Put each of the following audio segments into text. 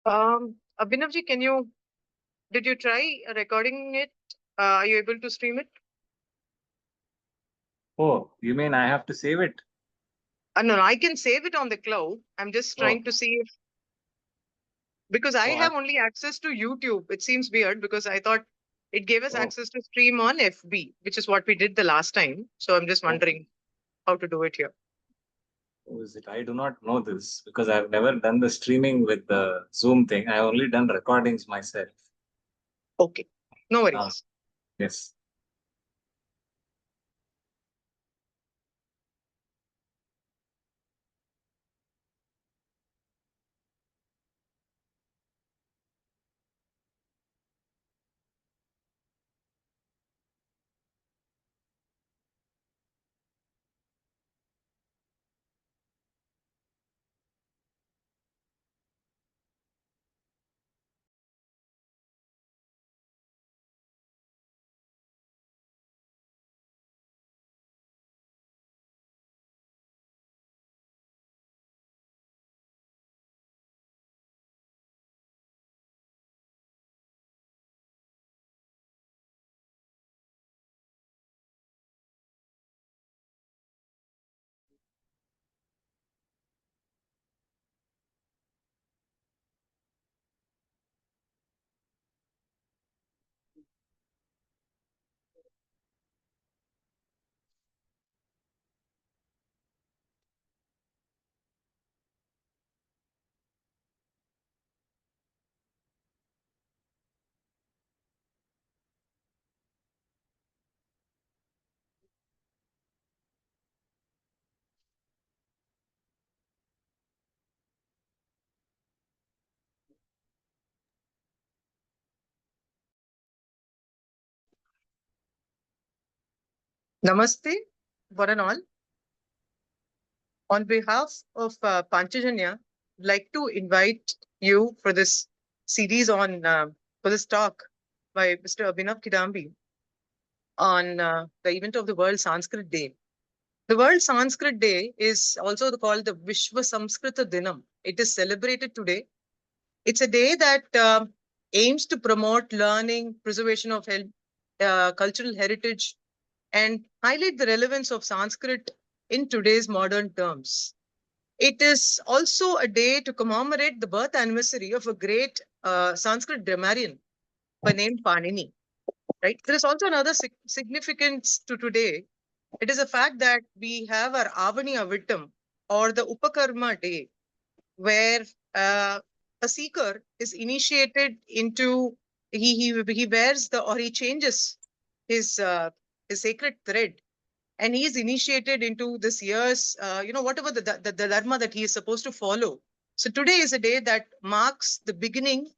Abhinavji, did you try recording it? Are you able to stream it? Oh, you mean I have to save it? No, I can save it on the cloud. I'm just Oh, trying to see if, because I oh, have only access to YouTube. It seems weird because I thought it gave us oh, access to stream on FB, which is what we did the last time. So I'm just oh, wondering how to do it here. oh, is it? I do not know this because I've never done the streaming with the Zoom thing. I've only done recordings myself. Okay, no Ah, worries. yes. Namaste, one and all. On behalf of Panchajanya, I'd like to invite you for this series for this talk by Mr. Abinav Kadambi on the event of the World Sanskrit Day. The World Sanskrit Day is also called the Vishwa Samskrita Dinam. It is celebrated today. It's a day that aims to promote learning, preservation of cultural heritage, and highlight the relevance of Sanskrit in today's modern terms. It is also a day to commemorate the birth anniversary of a great Sanskrit grammarian by name Panini. Right? There is also another significance to today. It is a fact that we have our Avani Avittam or the Upakarma Day, where uh, a seeker is initiated into he wears the or he changes his his sacred thread, and he is initiated into this year's whatever the dharma that he is supposed to follow. So today is a day that marks the beginning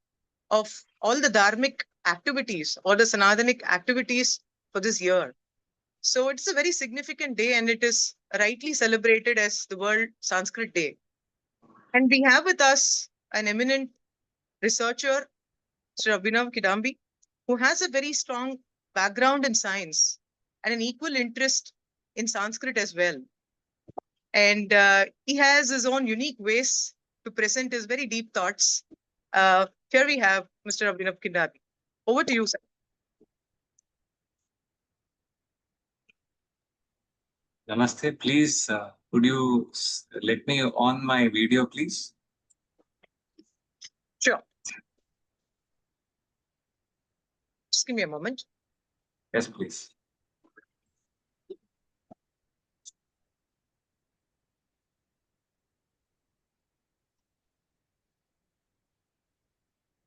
of all the dharmic activities or the sanadanic activities for this year. So it's a very significant day, and it is rightly celebrated as the World Sanskrit Day. And we have with us an eminent researcher, Sri Abinav Kadambi, who has a very strong background in science and an equal interest in Sanskrit as well. And he has his own unique ways to present his very deep thoughts. Here we have Mr. Abhinav Kindari. Over to you, sir. Namaste. Please, could you let me on my video, please? Sure. Just give me a moment. Yes, please.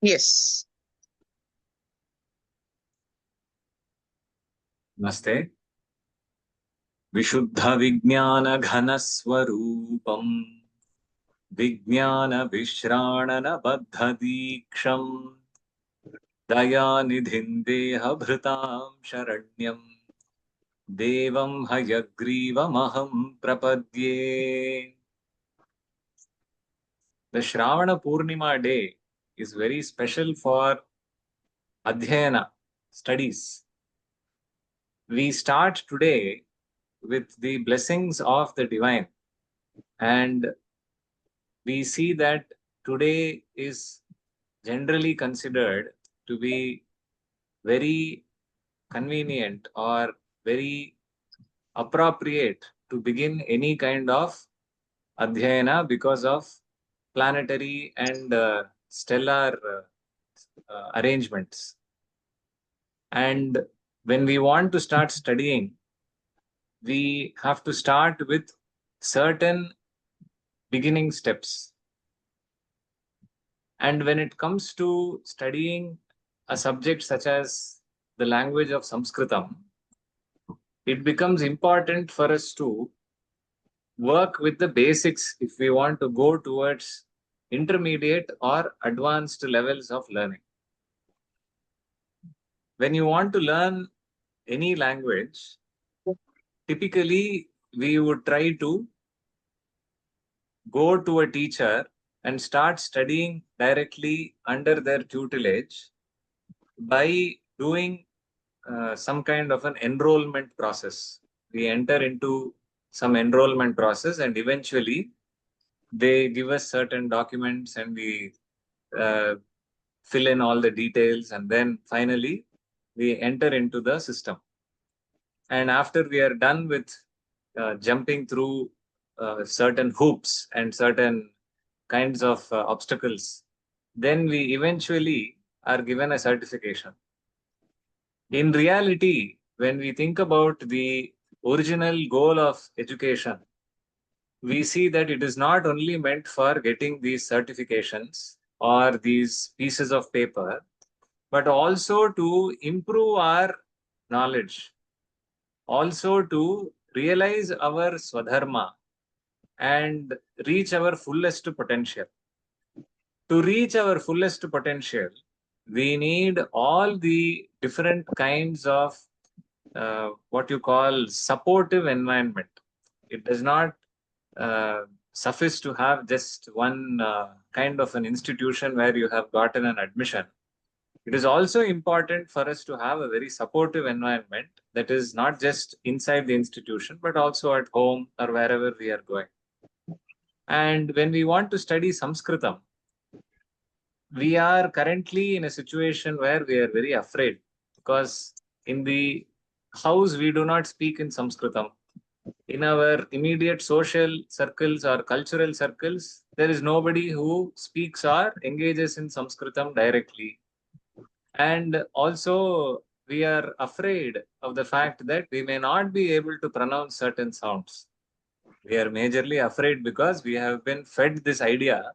Yes. Namaste. विशुद्धविज्ञानघनस्वरूपम् विज्ञानविश्राणनबद्धदीक्षम् दयानिधिम् देहभृताम् शरण्यम् देवं हयग्रीवमहं प्रपद्ये. The Shravana Purnima day is very special for Adhyayana, studies. We start today with the blessings of the divine, and we see that today is generally considered to be very convenient or very appropriate to begin any kind of adhyayana because of planetary and stellar arrangements. And when we want to start studying, we have to start with certain beginning steps. And when it comes to studying a subject such as the language of Sanskritam, it becomes important for us to work with the basics if we want to go towards intermediate or advanced levels of learning. When you want to learn any language, typically we would try to go to a teacher and start studying directly under their tutelage by doing some kind of an enrollment process. We enter into some enrollment process and eventually they give us certain documents and we uh, fill in all the details and then finally we enter into the system. And after we are done with jumping through certain hoops and certain kinds of obstacles, then we eventually are given a certification. In reality, when we think about the original goal of education, we see that it is not only meant for getting these certifications or these pieces of paper, but also to improve our knowledge, also to realize our swadharma and reach our fullest potential. To reach our fullest potential, we need all the different kinds of what you call supportive environment. It does not suffice to have just one kind of an institution where you have gotten an admission. It is also important for us to have a very supportive environment that is not just inside the institution, but also at home or wherever we are going. And when we want to study Sanskritam, we are currently in a situation where we are very afraid because in the house we do not speak in Sanskritam. In our immediate social circles or cultural circles, there is nobody who speaks or engages in Sanskritam directly. And also, we are afraid of the fact that we may not be able to pronounce certain sounds. We are majorly afraid because we have been fed this idea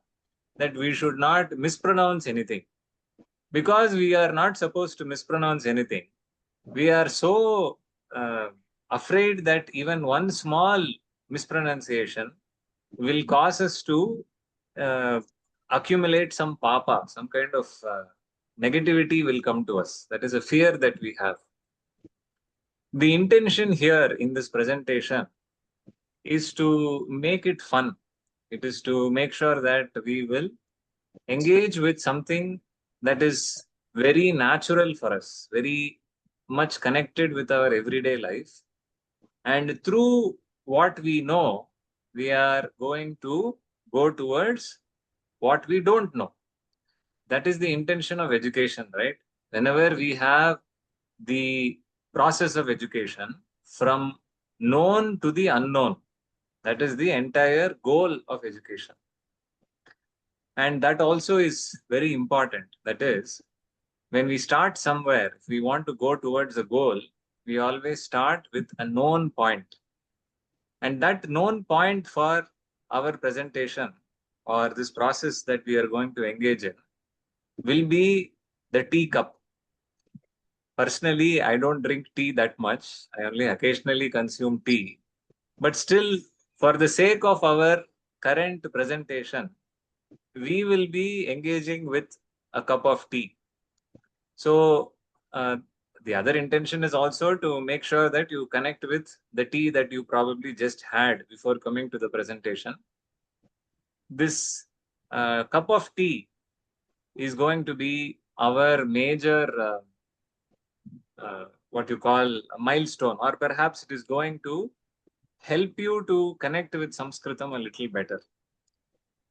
that we should not mispronounce anything. Because we are not supposed to mispronounce anything, we are so afraid that even one small mispronunciation will cause us to uh, accumulate some papa, some kind of negativity will come to us. That is a fear that we have. The intention here in this presentation is to make it fun. It is to make sure that we will engage with something that is very natural for us, very much connected with our everyday life. And through what we know, we are going to go towards what we don't know. That is the intention of education, right? Whenever we have the process of education from known to the unknown, that is the entire goal of education. And that also is very important. That is, when we start somewhere, if we want to go towards a goal, we always start with a known point. And that known point for our presentation or this process that we are going to engage in will be the teacup. Personally, I don't drink tea that much. I only occasionally consume tea. But still, for the sake of our current presentation, we will be engaging with a cup of tea. So, the other intention is also to make sure that you connect with the tea that you probably just had before coming to the presentation. This cup of tea is going to be our major, what you call a milestone, or perhaps it is going to help you to connect with Sanskritam a little better.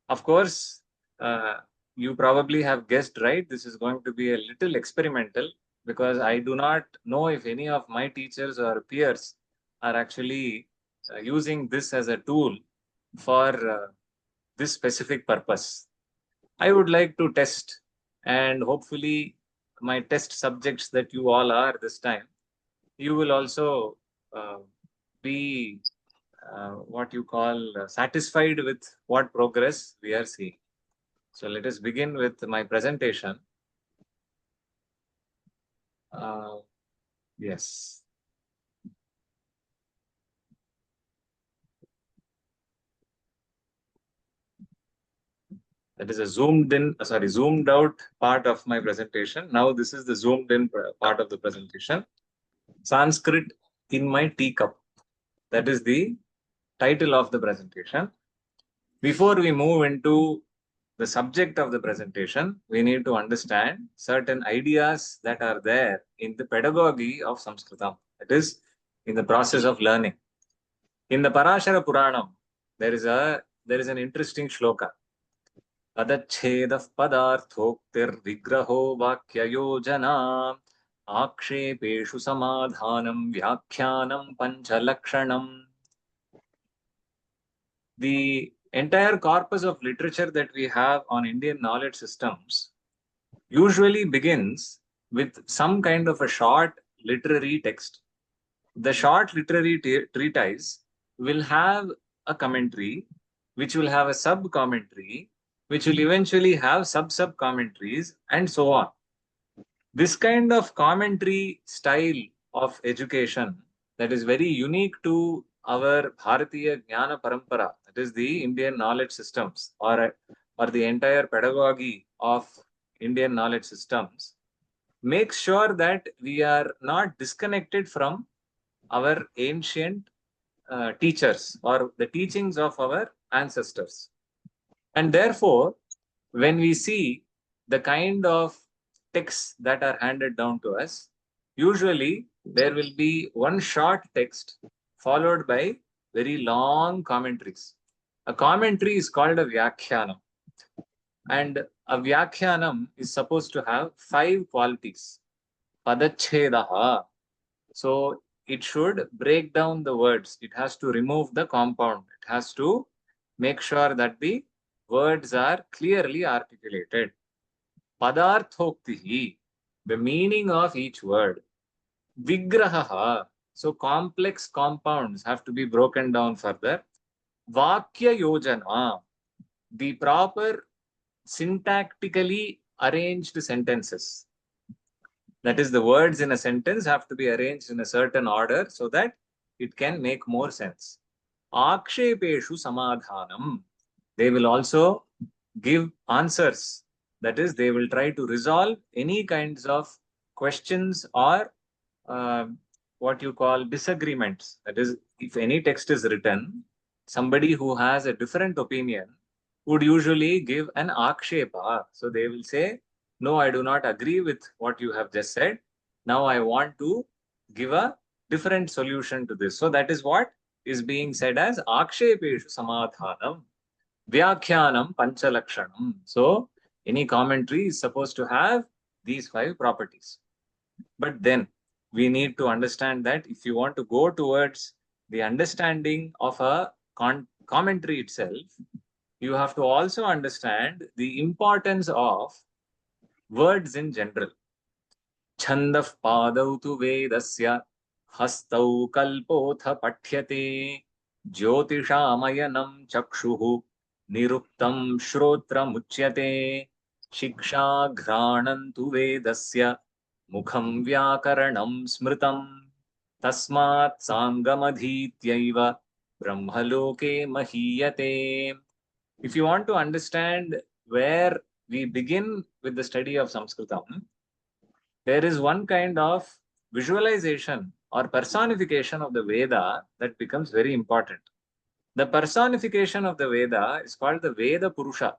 Of course, uh, you probably have guessed right. This is going to be a little experimental because I do not know if any of my teachers or peers are actually using this as a tool for this specific purpose. I would like to test, and hopefully, my test subjects that you all are this time, you will also uh, be what you call satisfied with what progress we are seeing. So let us begin with my presentation. Uh, yes. That is a zoomed out part of my presentation. Now this is the zoomed in part of the presentation. Sanskrit in my teacup. That is the title of the presentation. Before we move into the subject of the presentation, we need to understand certain ideas that are there in the pedagogy of Sanskritam. That is, in the process of learning. In the Parashara Puranam, there is an interesting shloka. पदच्छेदः पदार्थोक्तिर्विग्रहो वाक्ययोजना आक्षेपेषु समाधानं व्याख्यानं पञ्चलक्षणम्. The entire corpus of literature that we have on Indian knowledge systems usually begins with some kind of a short literary text. The short literary treatise will have a commentary, which will have a sub commentary, which will eventually have sub commentaries, and so on. This kind of commentary style of education that is very unique to our Bharatiya Jnana Parampara, that is the Indian knowledge systems, or the entire pedagogy of Indian knowledge systems, makes sure that we are not disconnected from our ancient teachers or the teachings of our ancestors. And therefore, when we see the kind of texts that are handed down to us, usually there will be one short text followed by very long commentaries. A commentary is called a vyakhyanam. And a vyakhyanam is supposed to have 5 qualities. Padachhedaha. So it should break down the words. It has to remove the compound. It has to make sure that the words are clearly articulated. Padarthoktihi, the meaning of each word. Vigrahaha, so complex compounds have to be broken down further. Vakya yojana, the proper syntactically arranged sentences. That is, the words in a sentence have to be arranged in a certain order so that it can make more sense. Akshepeshu samadhanam. They will also give answers. That is, they will try to resolve any kinds of questions or what you call disagreements. That is, if any text is written, somebody who has a different opinion would usually give an akshepa. So they will say, no, I do not agree with what you have just said. Now I want to give a different solution to this. So that is what is being said as akshepeshu samadhanam, vyakhyanam panchalakshanam. So any commentary is supposed to have these 5 properties. But then we need to understand that if you want to go towards the understanding of a commentary itself, you have to also understand the importance of words in general. Chandah padau tu vedasya hastau kalpotha pathyate jyotishaamayanam chakshuhu niruktam shrotram uchyate shiksha ghranantu vedasya mukham vyakaranam smritam tasmat sangamadhityaiva brahmaloke mahiyate. If you want to understand where we begin with the study of Sanskritam, there is one kind of visualization or personification of the Veda that becomes very important. The personification of the Veda is called the Veda Purusha.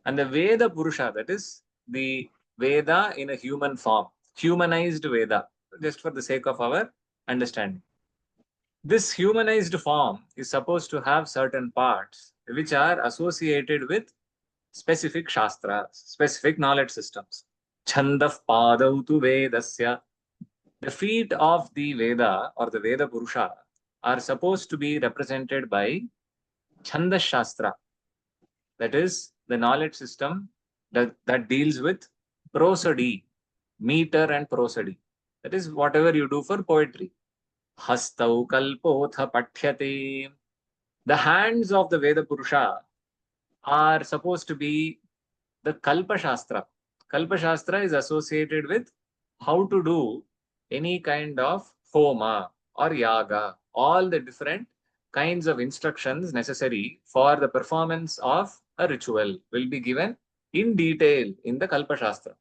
And the Veda Purusha, that is the Veda in a human form, humanized Veda, just for the sake of our understanding. This humanized form is supposed to have certain parts which are associated with specific shastras, specific knowledge systems. Chandaf padau tu vedasya. The feet of the Veda or the Veda Purusha are supposed to be represented by Chanda Shastra, that is the knowledge system that deals with prosody, meter and prosody. That is whatever you do for poetry. Hastau kalpotha pathyate. The hands of the Veda Purusha are supposed to be the Kalpa Shastra. Kalpa Shastra is associated with how to do any kind of homa or yaga, all the different kinds of instructions necessary for the performance of a ritual will be given in detail in the Kalpa Shastra.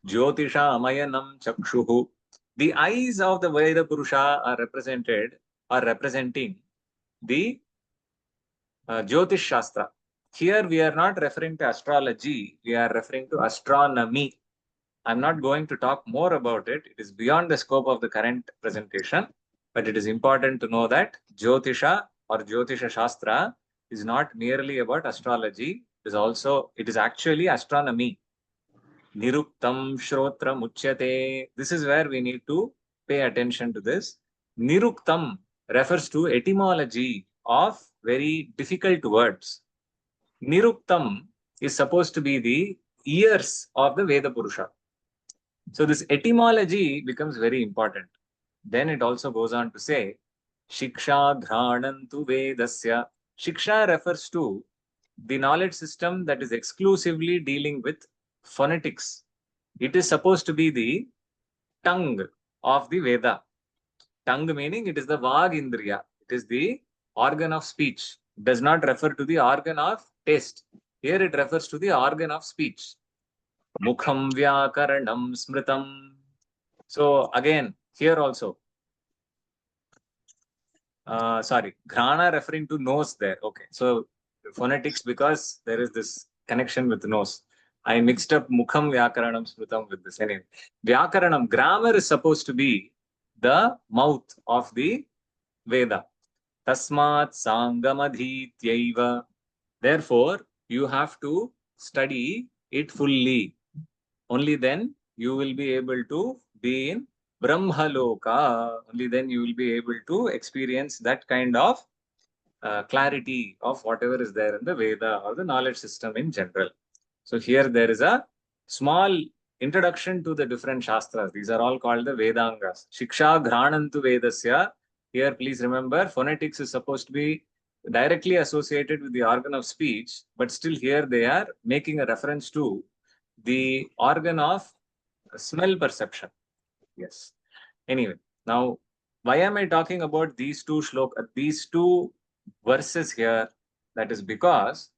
Jyotisha Amayanam Chakshuhu. The eyes of the Veda Purusha are represented or representing the Jyotish Shastra. Here we are not referring to astrology, we are referring to astronomy. I'm not going to talk more about it. It is beyond the scope of the current presentation, but it is important to know that Jyotisha or Jyotisha Shastra is not merely about astrology. It is actually astronomy. Niruktam Shrotra Muchyate. This is where we need to pay attention to this. Niruktam refers to etymology of very difficult words. Niruktam is supposed to be the ears of the Veda Purusha. So this etymology becomes very important. Then it also goes on to say, Shiksha Dhranantu Vedasya. Shiksha refers to the knowledge system that is exclusively dealing with phonetics. It is supposed to be the tongue of the Veda. Tongue meaning it is the Vag Indriya. It is the organ of speech. It does not refer to the organ of taste. Here it refers to the organ of speech. Mukham Vyakaranam Smritam. So again, here also, Ghrana referring to nose there. Okay, so phonetics because there is this connection with nose. I mixed up Mukham Vyakaranam Smritam with this. Anyway, Vyakaranam, grammar is supposed to be the mouth of the Veda. Tasmat Sangamadhityaiva. Therefore, you have to study it fully. Only then you will be able to be in Brahmaloka. Only then you will be able to experience that kind of clarity of whatever is there in the Veda or the knowledge system in general. So here there is a small introduction to the different Shastras. These are all called the Vedangas. Shiksha Dhranantu Vedasya. Here please remember phonetics is supposed to be directly associated with the organ of speech, but still here they are making a reference to the organ of smell perception. Yes. Anyway, now why am I talking about these two verses here? That is because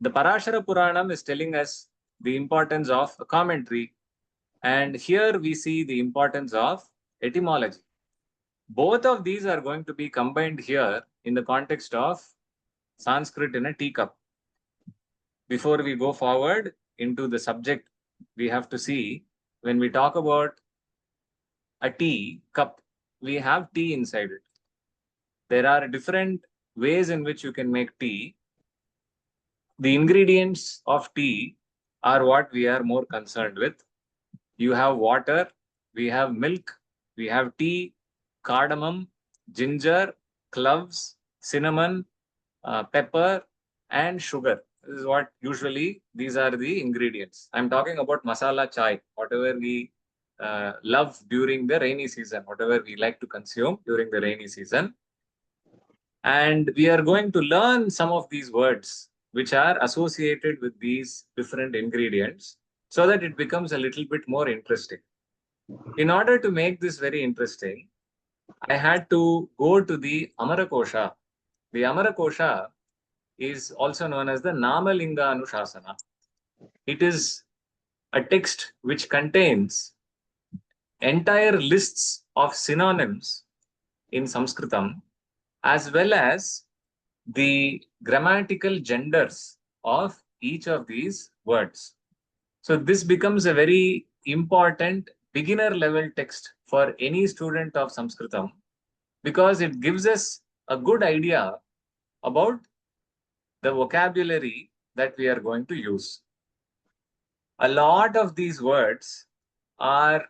the Parashara Puranam is telling us the importance of a commentary, and here we see the importance of etymology. Both of these are going to be combined here in the context of Sanskrit in a teacup. Before we go forward into the subject, we have to see when we talk about a tea cup, we have tea inside it. There are different ways in which you can make tea. The ingredients of tea are what we are more concerned with. You have water, we have milk, we have tea, cardamom, ginger, cloves, cinnamon, pepper, and sugar. This is what usually these are the ingredients. I'm talking about masala chai, whatever we love during the rainy season, whatever we like to consume during the rainy season. And we are going to learn some of these words which are associated with these different ingredients so that it becomes a little bit more interesting. In order to make this very interesting, I had to go to the Amarakosha. The Amarakosha is also known as the Namalinga Anushasana. It is a text which contains entire lists of synonyms in Sanskritam as well as the grammatical genders of each of these words. So this becomes a very important beginner level text for any student of Sanskritam because it gives us a good idea about the vocabulary that we are going to use. A lot of these words are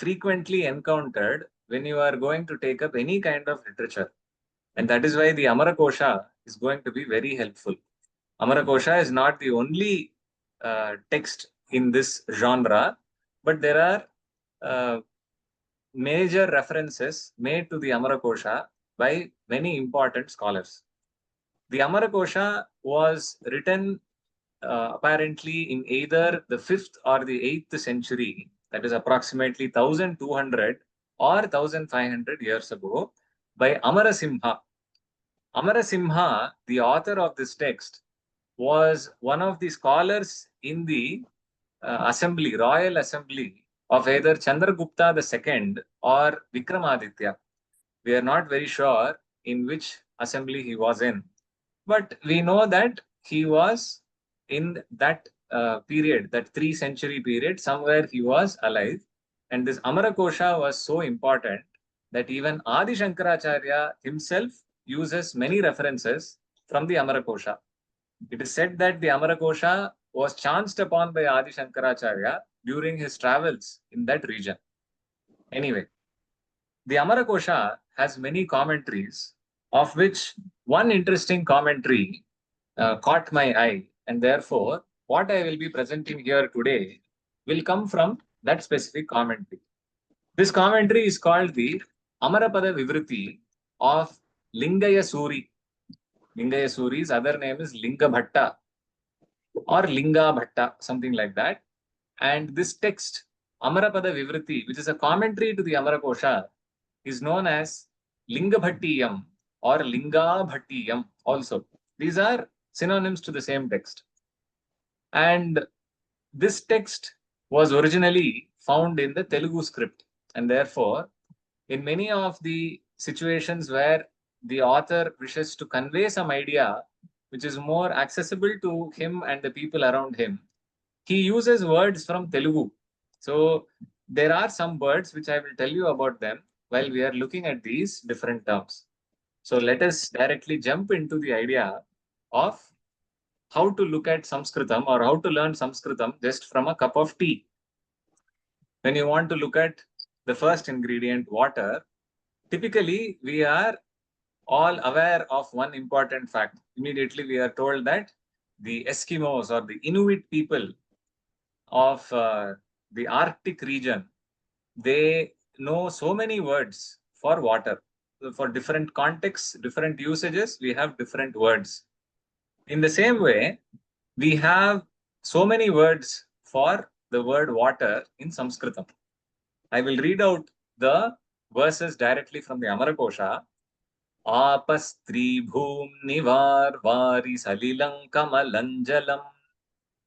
frequently encountered when you are going to take up any kind of literature. And that is why the Amarakosha is going to be very helpful. Amarakosha is not the only text in this genre, but there are major references made to the Amarakosha by many important scholars. The Amarakosha was written apparently in either the 5th or the 8th century, that is approximately 1200 or 1500 years ago, by Amarasimha. Amarasimha, the author of this text, was one of the scholars in the assembly, royal assembly of either Chandragupta II or Vikramaditya. We are not very sure in which assembly he was in, but we know that he was in that period, that 3 century period, somewhere he was alive. And this Amarakosha was so important that even Adi Shankaracharya himself uses many references from the Amarakosha. It is said that the Amarakosha was chanced upon by Adi Shankaracharya during his travels in that region. Anyway, the Amarakosha has many commentaries, of which one interesting commentary caught my eye, and therefore, what I will be presenting here today will come from that specific commentary. This commentary is called the Amarapada Vivriti of Lingaya Suri. Lingaya Suri's other name is Linga Bhatta or Linga Bhatta, something like that. And this text, Amarapada Vivriti, which is a commentary to the Amarakosha, is known as Lingabhattiyam or Lingabhattiyam also. These are synonyms to the same text. And this text was originally found in the Telugu script. And therefore, in many of the situations where the author wishes to convey some idea which is more accessible to him and the people around him, he uses words from Telugu. So there are some words which I will tell you about them while we are looking at these different terms. So let us directly jump into the idea of how to look at Sanskritam or how to learn Sanskritam just from a cup of tea. When you want to look at the first ingredient, water, typically we are all aware of one important fact. Immediately we are told that the Eskimos or the Inuit people of the Arctic region, they know so many words for water. So for different contexts, different usages, we have different words. In the same way, we have so many words for the word water in Sanskritam. I will read out the verses directly from the Amarakosha. Apastri bhum nivar vari salilang kamalanjalam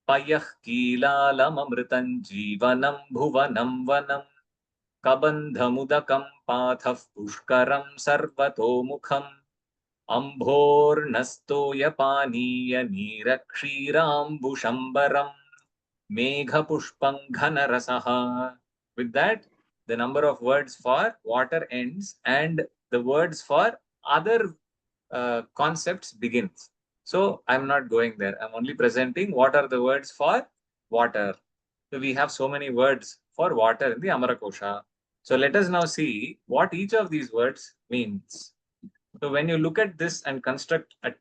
payah kilalam amritan jivanam bhuvanam vanam kabandhamudakam pathah pushkaram sarvatomukham ambhornastoyapaniya nirakshirambusambaram meghapushpam ghanarasaha. With that, the number of words for water ends and the words for other concepts begins. So I'm not going there. I'm only presenting what are the words for water. So we have so many words for water in the Amarakosha. So let us now see what each of these words means. So when you look at this and construct a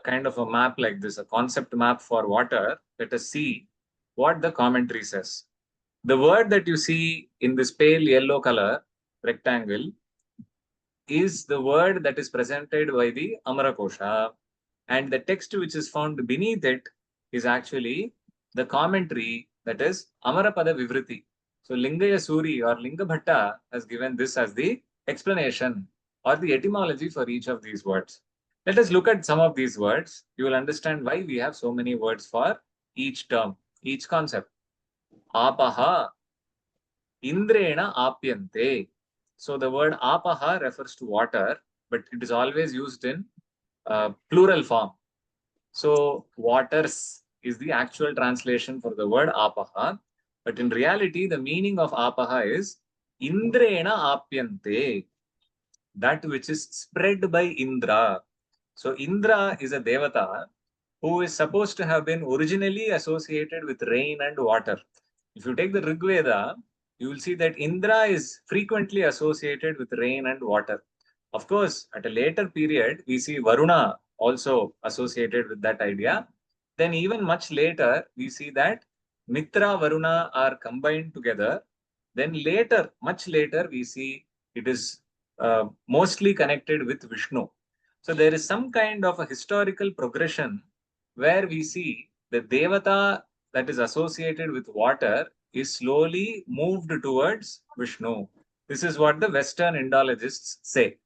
kind of a map like this, a concept map for water, let us see what the commentary says. The word that you see in this pale yellow color rectangle is the word that is presented by the Amarakosha, and the text which is found beneath it is actually the commentary, that is Amarapada Vivriti. So Lingaya Suri or Lingabhatta has given this as the explanation or the etymology for each of these words. Let us look at some of these words. You will understand why we have so many words for each term, each concept. Apaha, Indrena apyante. So the word apaha refers to water, but it is always used in plural form. So waters is the actual translation for the word apaha. But in reality, the meaning of apaha is Indrena apyante, that which is spread by Indra. So Indra is a devata who is supposed to have been originally associated with rain and water. If you take the Rig Veda, you will see that Indra is frequently associated with rain and water. Of course, at a later period, we see Varuna also associated with that idea. Then, even much later, we see that Mitra, Varuna are combined together. Then, later, much later, we see it is mostly connected with Vishnu. So, there is some kind of a historical progression where we see the Devata that is associated with water is slowly moved towards Vishnu. This is what the Western Indologists say.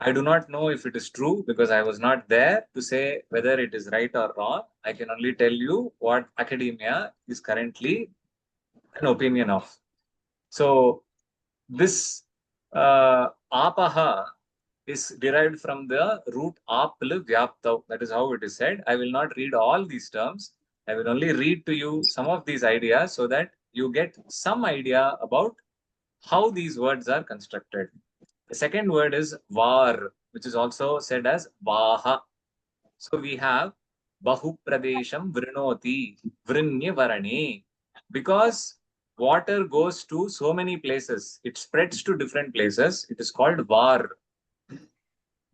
I do not know if it is true because I was not there to say whether it is right or wrong. I can only tell you what academia is currently an opinion of. So, this apaha is derived from the root apl vyaptav. That is how it is said. I will not read all these terms. I will only read to you some of these ideas so that you get some idea about how these words are constructed. The second word is var, which is also said as vaha. So we have bahu pradesham vrinoti, vrinyavarane. Because water goes to so many places, it spreads to different places, it is called var.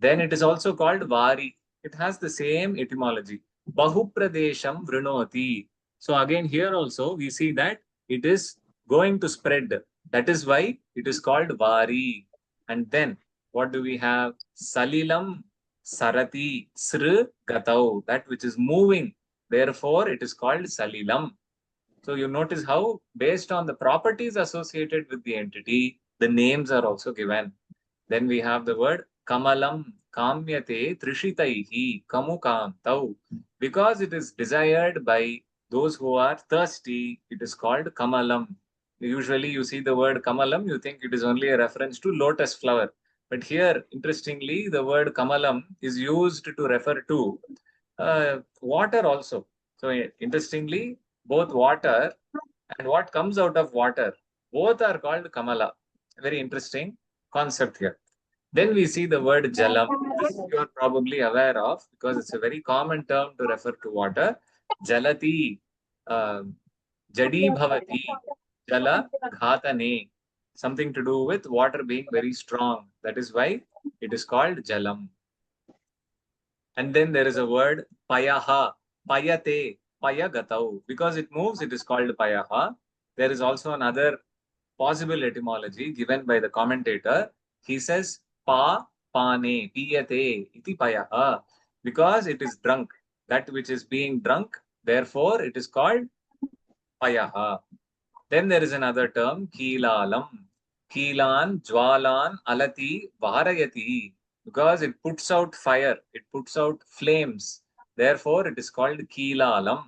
Then it is also called vari. It has the same etymology. Bahupradesham vrinoti. So again, here also we see that it is going to spread. That is why it is called vari. And then what do we have? Salilam sarati sr gatau. That which is moving. Therefore, it is called salilam. So you notice how, based on the properties associated with the entity, the names are also given. Then we have the word kamalam, kamyate trishitaihi, kamukantau. Because it is desired by those who are thirsty, it is called kamalam. Usually you see the word kamalam, you think it is only a reference to lotus flower. But here, interestingly, the word kamalam is used to refer to water also. So interestingly, both water and what comes out of water, both are called kamala. Very interesting concept here. Then we see the word jalam. This you are probably aware of because it's a very common term to refer to water. Jalati, uh, jadi bhavati, jala ghatane. Something to do with water being very strong. That is why it is called jalam. And then there is a word payaha, payate, payagatau. Because it moves, it is called payaha. There is also another possible etymology given by the commentator. He says pa pane piyate iti payaha, because it is drunk. That which is being drunk, therefore it is called payaha. Then there is another term, kilalam. Kilan, jwalan, alati, varayati. Because it puts out fire, it puts out flames. Therefore, it is called kilalam.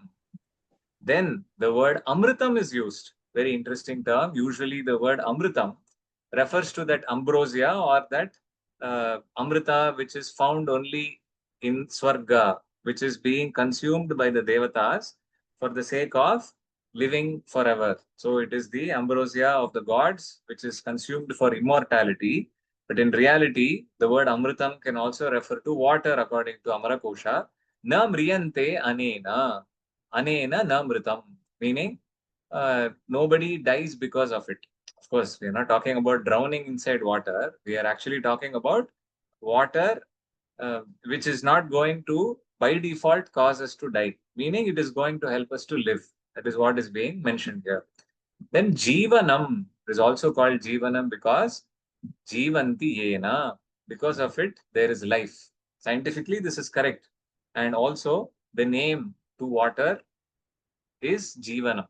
Then the word amritam is used. Very interesting term. Usually the word amritam refers to that ambrosia or that amrita which is found only in Swarga, which is being consumed by the devatas for the sake of living forever. So it is the ambrosia of the gods which is consumed for immortality. But in reality, the word amritam can also refer to water according to Amarakosha. Na mriyante anena. Anena na mritam. Meaning, nobody dies because of it. Of course, we are not talking about drowning inside water. We are actually talking about water which is not going to, by default, cause us to die. Meaning, it is going to help us to live. That is what is being mentioned here. Then Jivanam is also called Jivanam because Jivanti Yena. Because of it, there is life. Scientifically, this is correct. And also, the name to water is Jivanam.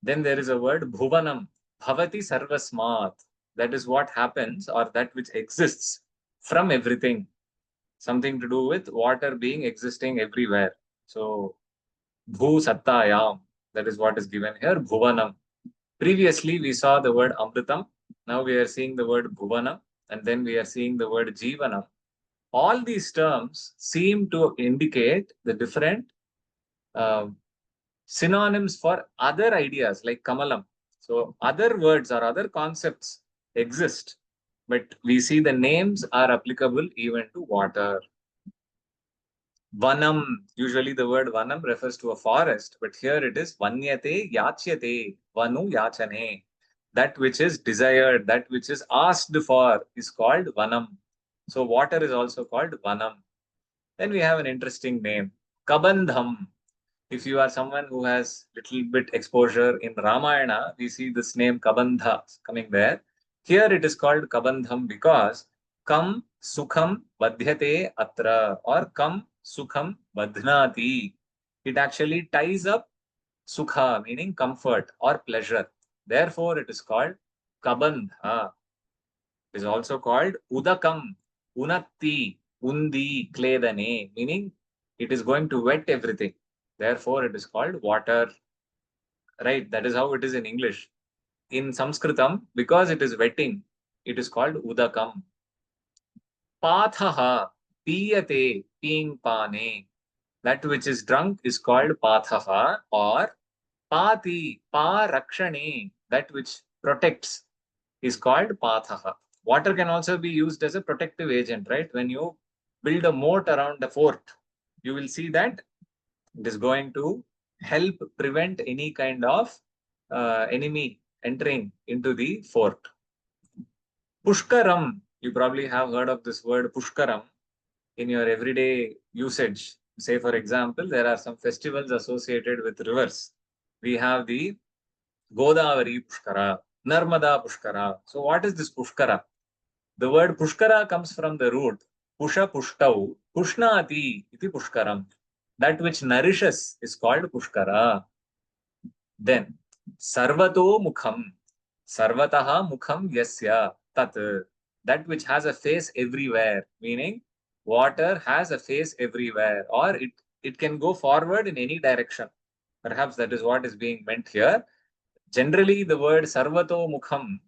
Then there is a word Bhuvanam, Bhavati Sarvasmat. That is what happens or that which exists from everything. Something to do with water being existing everywhere. So, Bhu Sattayam. That is what is given here, Bhuvanam. Previously, we saw the word Amritam. Now we are seeing the word Bhuvanam. And then we are seeing the word Jivanam. All these terms seem to indicate the different uh, synonyms for other ideas like Kamalam. So other words or other concepts exist, but we see the names are applicable even to water. Vanam, usually the word vanam refers to a forest, but here it is vanyate yachyate, vanu yachane. That which is desired, that which is asked for is called vanam. So water is also called vanam. Then we have an interesting name, Kabandham. If you are someone who has little bit exposure in Ramayana, we see this name Kabandha coming there. Here it is called Kabandham because Kam Sukham Badhyate Atra or Kam Sukham Badhnati. It actually ties up Sukha, meaning comfort or pleasure. Therefore, it is called Kabandha. It is also called Udakam, Unatti, Undi, Kledane, meaning it is going to wet everything. Therefore, it is called water. Right? That is how it is in English. In Sanskritam, because it is wetting, it is called Udakam. Pathaha, Piyate, Ping Pane. That which is drunk is called Pathaha or Pati, Pa Rakshane. That which protects is called Pathaha. Water can also be used as a protective agent, right? When you build a moat around the fort, you will see that it is going to help prevent any kind of enemy entering into the fort. Pushkaram, you probably have heard of this word Pushkaram in your everyday usage. Say, for example, there are some festivals associated with rivers. We have the Godavari Pushkara, Narmada Pushkara. So, what is this Pushkara? The word Pushkara comes from the root Pusha Pushtau, Pushnati iti Pushkaram. That which nourishes is called Pushkara. Then, Sarvato Mukham, Sarvataha Mukham Yasya Tat. That which has a face everywhere, meaning water has a face everywhere, or it can go forward in any direction. Perhaps that is what is being meant here. Generally, the word Sarvato Mukham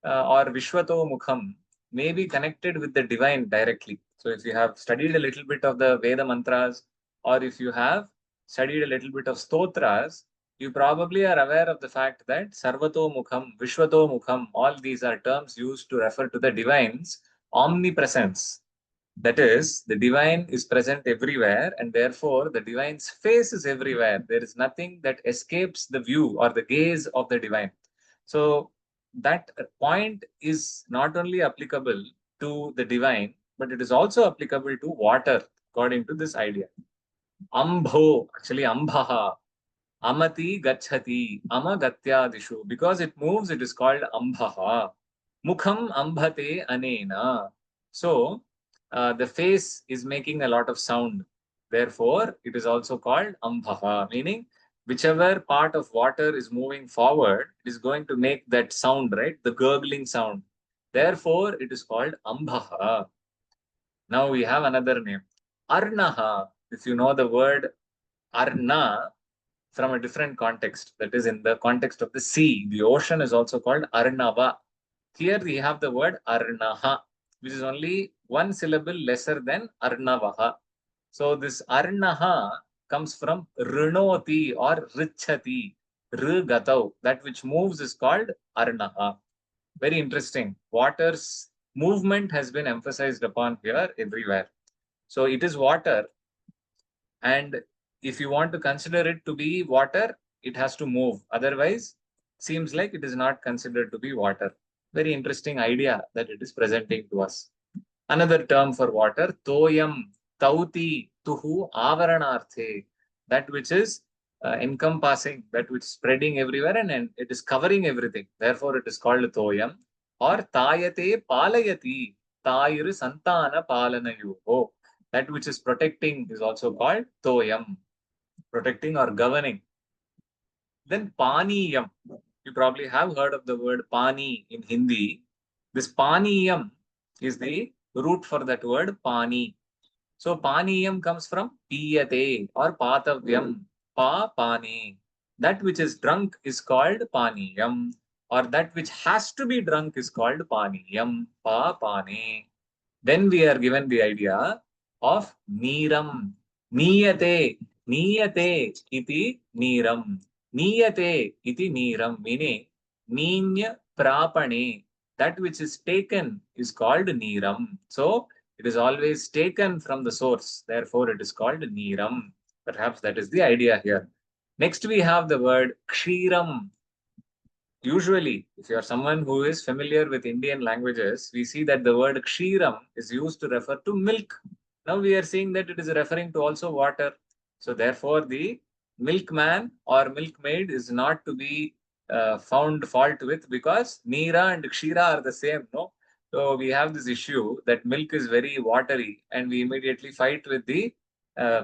or Vishwato Mukham may be connected with the divine directly. So, if you have studied a little bit of the Veda mantras, or if you have studied a little bit of stotras, you probably are aware of the fact that Sarvato Mukham, Vishwato Mukham, all these are terms used to refer to the divine's omnipresence. That is, the divine is present everywhere, and therefore the divine's face is everywhere. There is nothing that escapes the view or the gaze of the divine. So, that point is not only applicable to the divine, but it is also applicable to water, according to this idea. Ambho, actually Ambhaha, Amati Gachati, Amagatyadishu. Because it moves, it is called Ambhaha. Mukham Ambhate Anena. So, the face is making a lot of sound. Therefore, it is also called Ambhaha, meaning whichever part of water is moving forward is going to make that sound, right? The gurgling sound. Therefore, it is called Ambhaha. Now we have another name. Arnaha. If you know the word Arna, from a different context. That is, in the context of the sea, the ocean is also called Arnava. Here we have the word Arnaha, which is only one syllable lesser than Arnavaha. So this Arnaha comes from Rinoti or Richati, Rigatau. That which moves is called Arnaha. Very interesting. Water's movement has been emphasized upon here everywhere. So it is water, and if you want to consider it to be water, it has to move. Otherwise, seems like it is not considered to be water. Very interesting idea that it is presenting to us. Another term for water, toyam, tauti, tuhu, avaranarthe. That which is encompassing, that which is spreading everywhere, and it is covering everything. Therefore, it is called toyam. Or tayate palayati, tayir santana palanayu. That which is protecting is also called toyam, protecting or governing. Then paniyam. You probably have heard of the word pani in Hindi. This paniyam is the root for that word pani. So paniyam comes from piyate or patavyam, pa pani. That which is drunk is called paniyam, or that which has to be drunk is called paniyam, pa pani. Then we are given the idea of Neeram. Niyate, Niyate iti Neeram. Niyate iti Neeram, meaning Ninya Prapane. That which is taken is called Neeram. So, It is always taken from the source. Therefore, it is called Neeram. Perhaps that is the idea here. Next, we have the word Kshiram. Usually, if you are someone who is familiar with Indian languages, we see that the word Kshiram is used to refer to milk. Now we are seeing that it is referring to also water. So therefore, the milkman or milkmaid is not to be found fault with, because Neera and Kshira are the same, no? So we have this issue that milk is very watery, and we immediately fight with the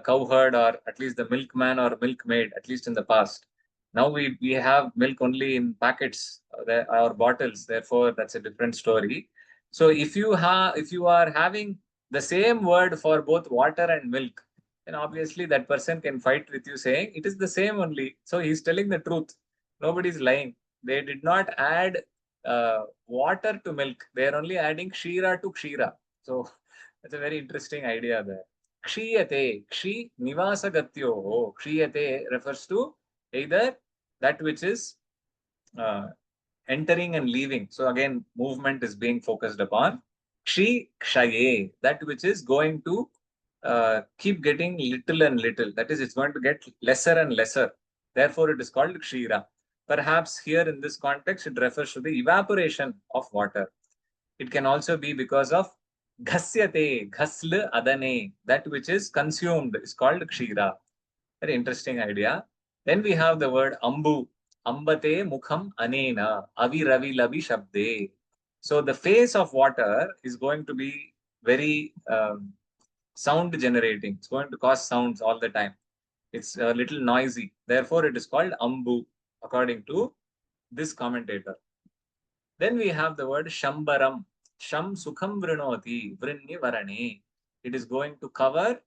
cowherd, or at least the milkman or milkmaid, at least in the past. Now we have milk only in packets or bottles. Therefore, that's a different story. So if you are having the same word for both water and milk, then obviously that person can fight with you saying it is the same only. So he's telling the truth. Nobody's lying. They did not add water to milk. They are only adding kshira to kshira. So that's a very interesting idea there. Kshiyate, kshi nivasagatyo. Kshiyate refers to either that which is uh, entering and leaving. So again, movement is being focused upon. Kshi kshaye, that which is going to keep getting little and little. That is, it's going to get lesser and lesser. Therefore, it is called kshira. Perhaps here in this context, it refers to the evaporation of water. It can also be because of ghasyate, ghasl adane, that which is consumed is called kshira. Very interesting idea. Then we have the word ambu. Ambate mukham anena aviravi labi shabde. So the face of water is going to be very sound generating. It's going to cause sounds all the time. It's a little noisy. Therefore, it is called ambu, according to this commentator. Then we have the word shambaram. Sham sukham vrinoti vrinni varane. It is going to cover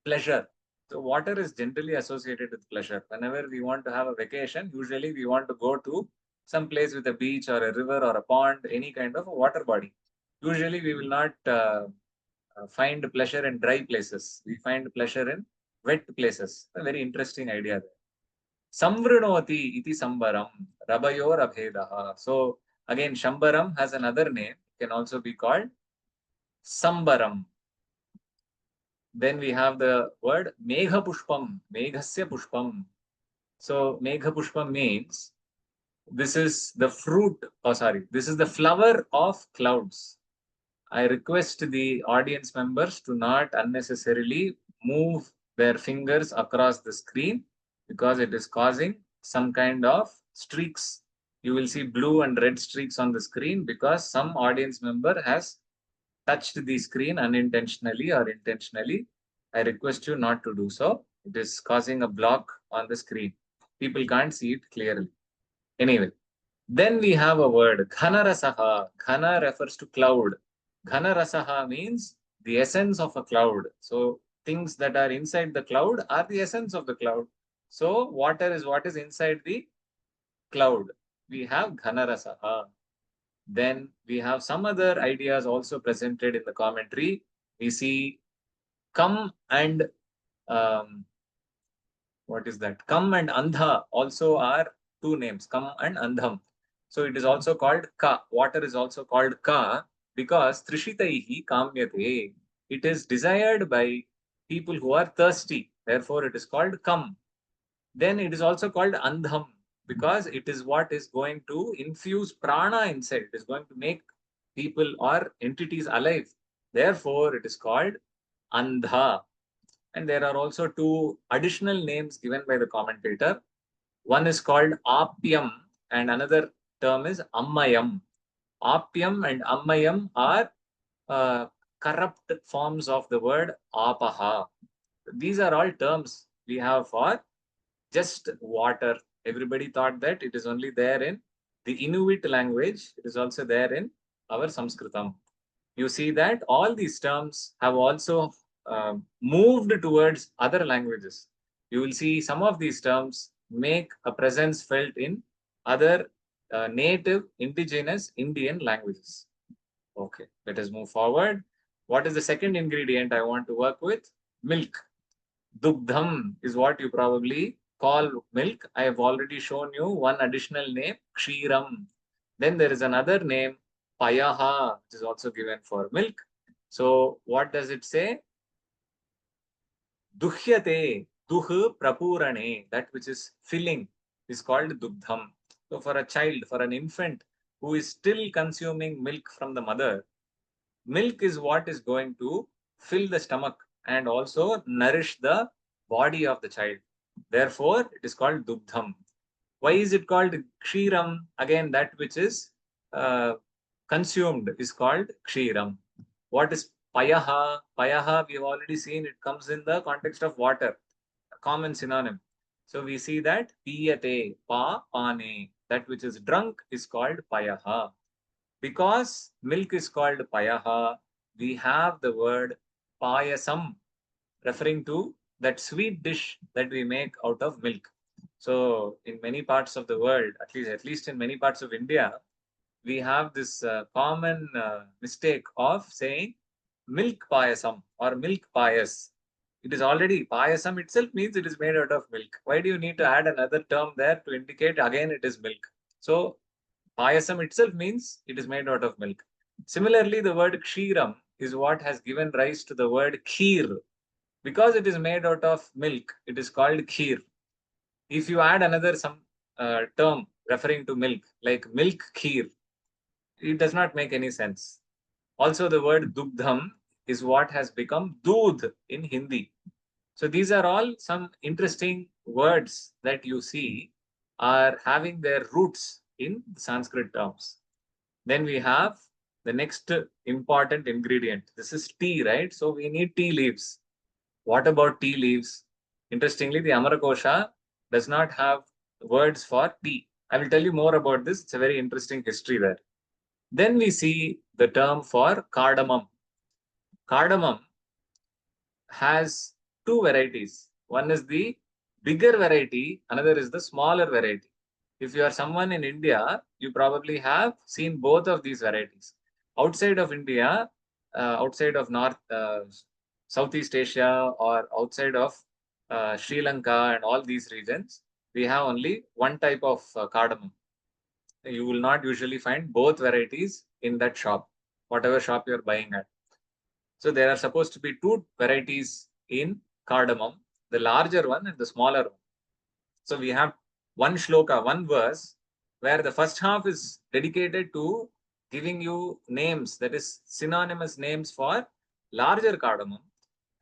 pleasure. So water is generally associated with pleasure. Whenever we want to have a vacation, usually we want to go to some place with a beach or a river or a pond, any kind of a water body. Usually we will not find pleasure in dry places. We find pleasure in wet places. A very interesting idea there. Samvrinoti iti sambaram, rabayor abhedaha. So again, Shambaram has another name. It can also be called Sambaram. Then we have the word Megha Pushpam, Meghasya Pushpam. So Megha Pushpam means this is the fruit, this is the flower of clouds. I request the audience members to not unnecessarily move their fingers across the screen, because it is causing some kind of streaks. You will see blue and red streaks on the screen because some audience member has touched the screen unintentionally or intentionally. I request you not to do so. It is causing a block on the screen. People can't see it clearly. Anyway, then we have a word, Ghana Rasaha. Ghana refers to cloud. Ghana Rasaha means the essence of a cloud. So things that are inside the cloud are the essence of the cloud. So water is what is inside the cloud. We have Ghana Rasaha. Then we have some other ideas also presented in the commentary. We see Kam and what is that? Kam and Andha also are two names, Kam and Andham. So it is also called Ka. Water is also called Ka because Trishitaihi Kamyate. It is desired by people who are thirsty. Therefore, it is called Kam. Then it is also called Andham because it is what is going to infuse prana inside. It is going to make people or entities alive. Therefore, it is called Andha. And there are also two additional names given by the commentator. One is called Apyam and another term is Ammayam. Apyam and Ammayam are corrupt forms of the word Apaha. These are all terms we have for just water. Everybody thought that it is only there in the Inuit language. It is also there in our Sanskritam. You see that all these terms have also moved towards other languages. You will see some of these terms make a presence felt in other native indigenous Indian languages. Okay, let us move forward. What is the second ingredient I want to work with? Milk. Dugdham is what you probably call milk. I have already shown you one additional name, Kshiram. Then there is another name payaha, which is also given for milk. So what does it say? Duhyate, duh prapurane, that which is filling is called dugdham. So for a child, for an infant who is still consuming milk from the mother, milk is what is going to fill the stomach and also nourish the body of the child. Therefore, it is called dugdham. Why is it called kshiram? Again, that which is uh, consumed is called kshiram. What is payaha? Payaha, we have already seen it comes in the context of water, a common synonym. So we see that piyate, pane, that which is drunk is called payaha. Because milk is called payaha, we have the word payasam referring to that sweet dish that we make out of milk. So in many parts of the world, at least in many parts of India, we have this common mistake of saying milk payasam or milk payas. It is already payasam itself means it is made out of milk. Why do you need to add another term there to indicate again it is milk? So payasam itself means it is made out of milk. Similarly, the word kshiram is what has given rise to the word kheer. Because it is made out of milk, it is called kheer. If you add another some term referring to milk, like milk kheer, it does not make any sense. Also, the word dugdham is what has become doodh in Hindi. So these are all some interesting words that you see are having their roots in Sanskrit terms. Then we have the next important ingredient. This is tea, right? So we need tea leaves. What about tea leaves? Interestingly, the Amarakosha does not have words for tea. I will tell you more about this. It's a very interesting history there. Then we see the term for cardamom. Cardamom has two varieties. One is the bigger variety, another is the smaller variety. If you are someone in India, you probably have seen both of these varieties. Outside of India, outside of Southeast Asia, or outside of Sri Lanka and all these regions, we have only one type of cardamom. You will not usually find both varieties in that shop, whatever shop you're buying at. So there are supposed to be two varieties in cardamom, the larger one and the smaller one. So we have one shloka, one verse, where the first half is dedicated to giving you names, that is synonymous names for larger cardamom.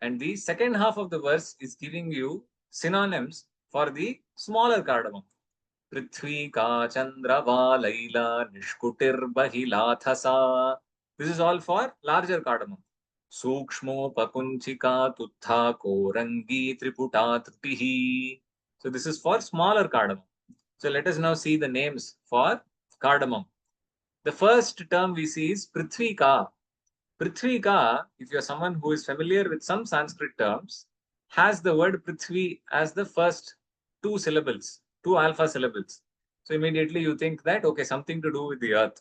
And the second half of the verse is giving you synonyms for the smaller cardamom. Prithvi ka chandra valaila nishkutir bahilathasa. This is all for larger cardamom. Sukshmo pakunchika tuttha korangi triputa tritihi. So this is for smaller cardamom. So let us now see the names for cardamom. The first term we see is Prithvika. Prithvika, if you are someone who is familiar with some Sanskrit terms, has the word Prithvi as the first two syllables, two alpha syllables. So immediately you think that, okay, something to do with the earth.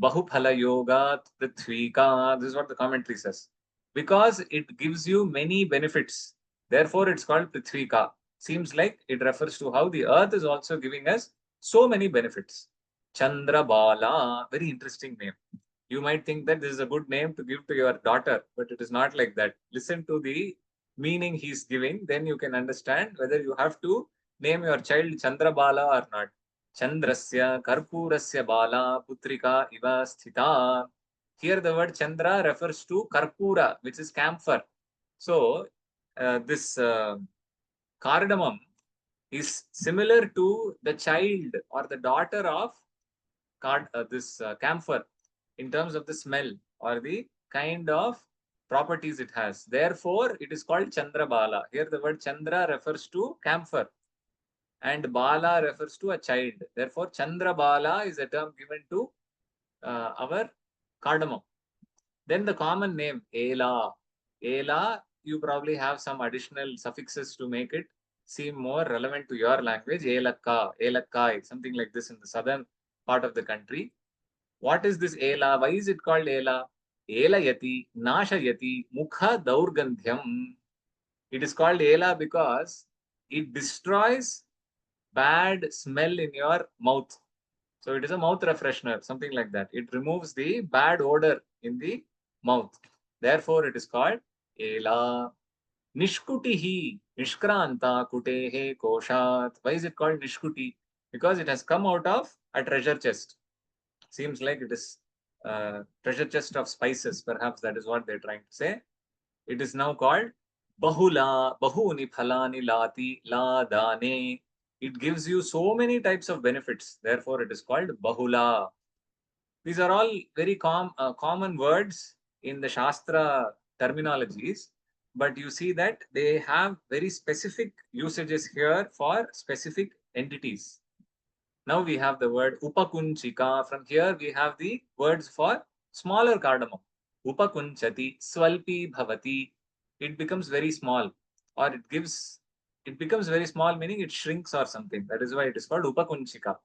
Bahuphala Yoga Prithvika. This is what the commentary says. Because it gives you many benefits. Therefore, it's called Prithvika. Seems like it refers to how the earth is also giving us so many benefits. Chandra Bala, very interesting name. You might think that this is a good name to give to your daughter, but it is not like that. Listen to the meaning he's giving, then you can understand whether you have to name your child Chandra Bala or not. Chandrasya Karpurasya Bala Putrika Iva Sthita. Here the word Chandra refers to Karpura, which is camphor. So this cardamom is similar to the child or the daughter of this camphor in terms of the smell or the kind of properties it has. Therefore, it is called Chandra Bala. Here the word Chandra refers to camphor and Bala refers to a child. Therefore, Chandra Bala is a term given to our cardamom. Then the common name, Ela. Ela, you probably have some additional suffixes to make it seem more relevant to your language. Elakka, Elakkai, something like this in the southern part of the country. What is this Ela? Why is it called Ela? Elayati, Nashayati, Mukha Daurgandhyam. It is called Ela because it destroys bad smell in your mouth. So it is a mouth refreshener, something like that. It removes the bad odor in the mouth. Therefore, it is called Ela. Nishkutihi, Nishkranta Kutehe Koshat. Why is it called Nishkuti? Because it has come out of a treasure chest. Seems like it is treasure chest of spices. Perhaps that is what they're trying to say. It is now called Bahula, Bahuni Phalani Lati La Dane. It gives you so many types of benefits. Therefore, it is called Bahula. These are all very common words in the Shastra terminologies, but you see that they have very specific usages here for specific entities. Now we have the word Upakunchika. From here we have the words for smaller cardamom. Upakunchati, Swalpi Bhavati. It becomes very small, or it becomes very small, meaning it shrinks or something. That is why it is called Upakunchika.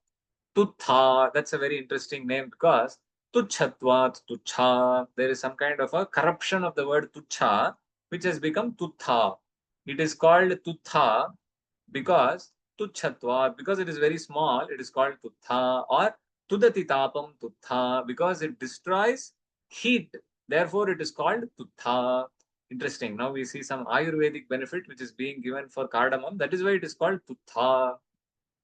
Tutha, that's a very interesting name because Tuchatvat, Tucha, there is some kind of a corruption of the word Tucha, which has become Tutha. It is called Tutha because Tuchatvat, because it is very small, it is called Tutha, or Tudatitapam Tutha, because it destroys heat. Therefore, it is called Tutha. Interesting. Now we see some Ayurvedic benefit which is being given for cardamom. That is why it is called Tutha.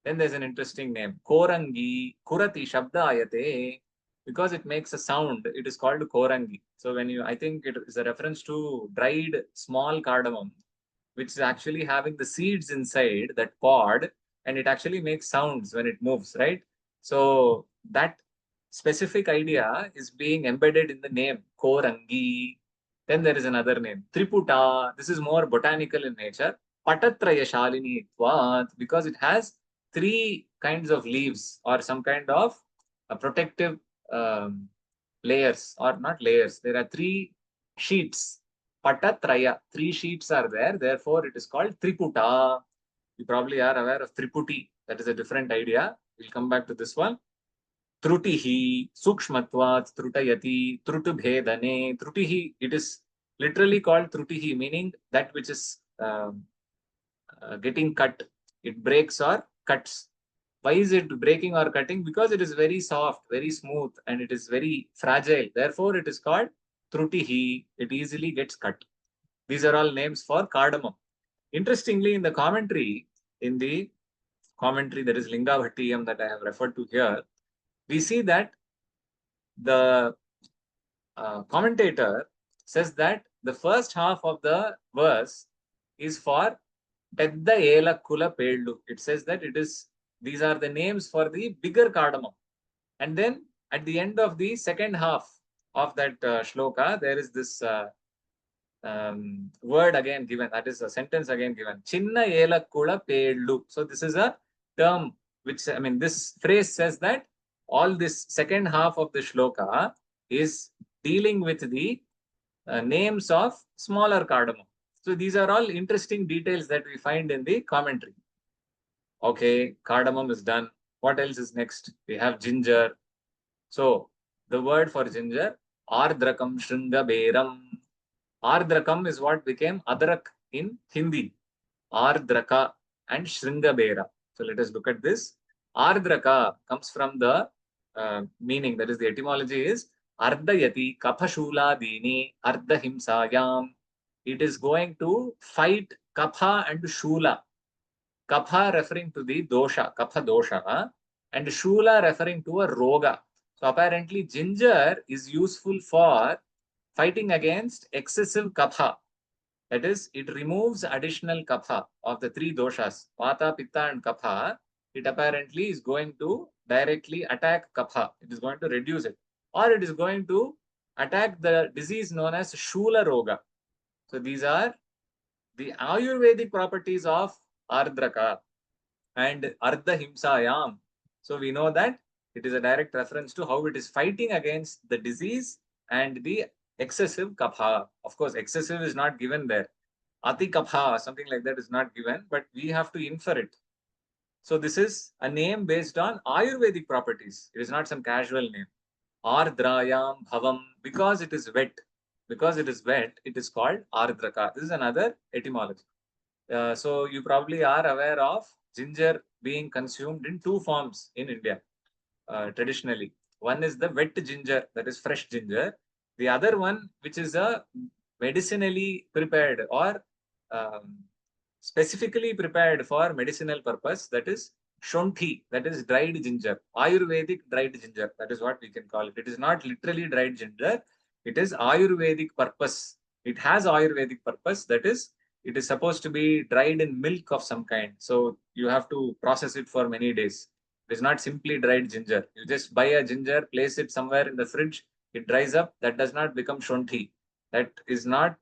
Then there's an interesting name, Korangi, Kurati Shabdayate, because it makes a sound. It is called Korangi. So when you, I think it is a reference to dried small cardamom, which is actually having the seeds inside that pod, and it actually makes sounds when it moves, right? So that specific idea is being embedded in the name Korangi. Then there is another name, Triputa. This is more botanical in nature. Patatraya Shalini Tvat, because it has three kinds of leaves or some kind of protective um, layers, or not layers. There are three sheets. Patatraya, three sheets are there. Therefore, it is called Triputa. You probably are aware of Triputi. That is a different idea. We'll come back to this one. Trutihi, Sukshmatvat, Trutayati, Trutubhedane. Trutihi, it is literally called Trutihi, meaning that which is getting cut. It breaks or cuts. Why is it breaking or cutting? Because it is very soft, very smooth, and it is very fragile. Therefore, it is called Trutihi. It easily gets cut. These are all names for cardamom. Interestingly, in the commentary, there is Linga Bhattiyam that I have referred to here. We see that the commentator says that the first half of the verse is for Pedda Elakkula Pedlu. It says that these are the names for the bigger cardamom. And then at the end of the second half of that shloka, there is this word again given, that is a sentence again given. Chinna Elakkula Pedlu. So this is a term which, I mean, this phrase says that all this second half of the shloka is dealing with the names of smaller cardamom. So these are all interesting details that we find in the commentary. Okay, cardamom is done. What else is next? We have ginger. So the word for ginger, Ardrakam Shringaberam. Ardrakam is what became Adrak in Hindi. Ardraka and Shringabera. So let us look at this. Ardraka comes from the meaning, that is the etymology is Ardayati Kaphashula Dini Ardahimsayam. It is going to fight Kapha and Shula. Kapha referring to the dosha, Kapha dosha, and Shula referring to a roga. So apparently ginger is useful for fighting against excessive kapha. That is, it removes additional kapha of the three doshas, Vata, Pitta, and Kapha. It apparently is going to directly attack kapha. It is going to reduce it. Or it is going to attack the disease known as Shula Roga. So these are the Ayurvedic properties of Ardraka and Ardha Himsayam. So we know that it is a direct reference to how it is fighting against the disease and the excessive kapha. Of course, excessive is not given there. Ati kapha, something like that is not given, but we have to infer it. So this is a name based on Ayurvedic properties. It is not some casual name. Ardrayam bhavam, because it is wet. Because it is wet, it is called Ardraka. This is another etymology. So you probably are aware of ginger being consumed in two forms in India. traditionally. One is the wet ginger, that is fresh ginger. The other one, which is a medicinally prepared or um, specifically prepared for medicinal purpose, that is shonthi, that is dried ginger, Ayurvedic dried ginger. That is what we can call it. It is not literally dried ginger. It is Ayurvedic purpose. It has Ayurvedic purpose. That is, it is supposed to be dried in milk of some kind. So you have to process it for many days. It is not simply dried ginger. You just buy a ginger, place it somewhere in the fridge, it dries up. That does not become shonthi. That is not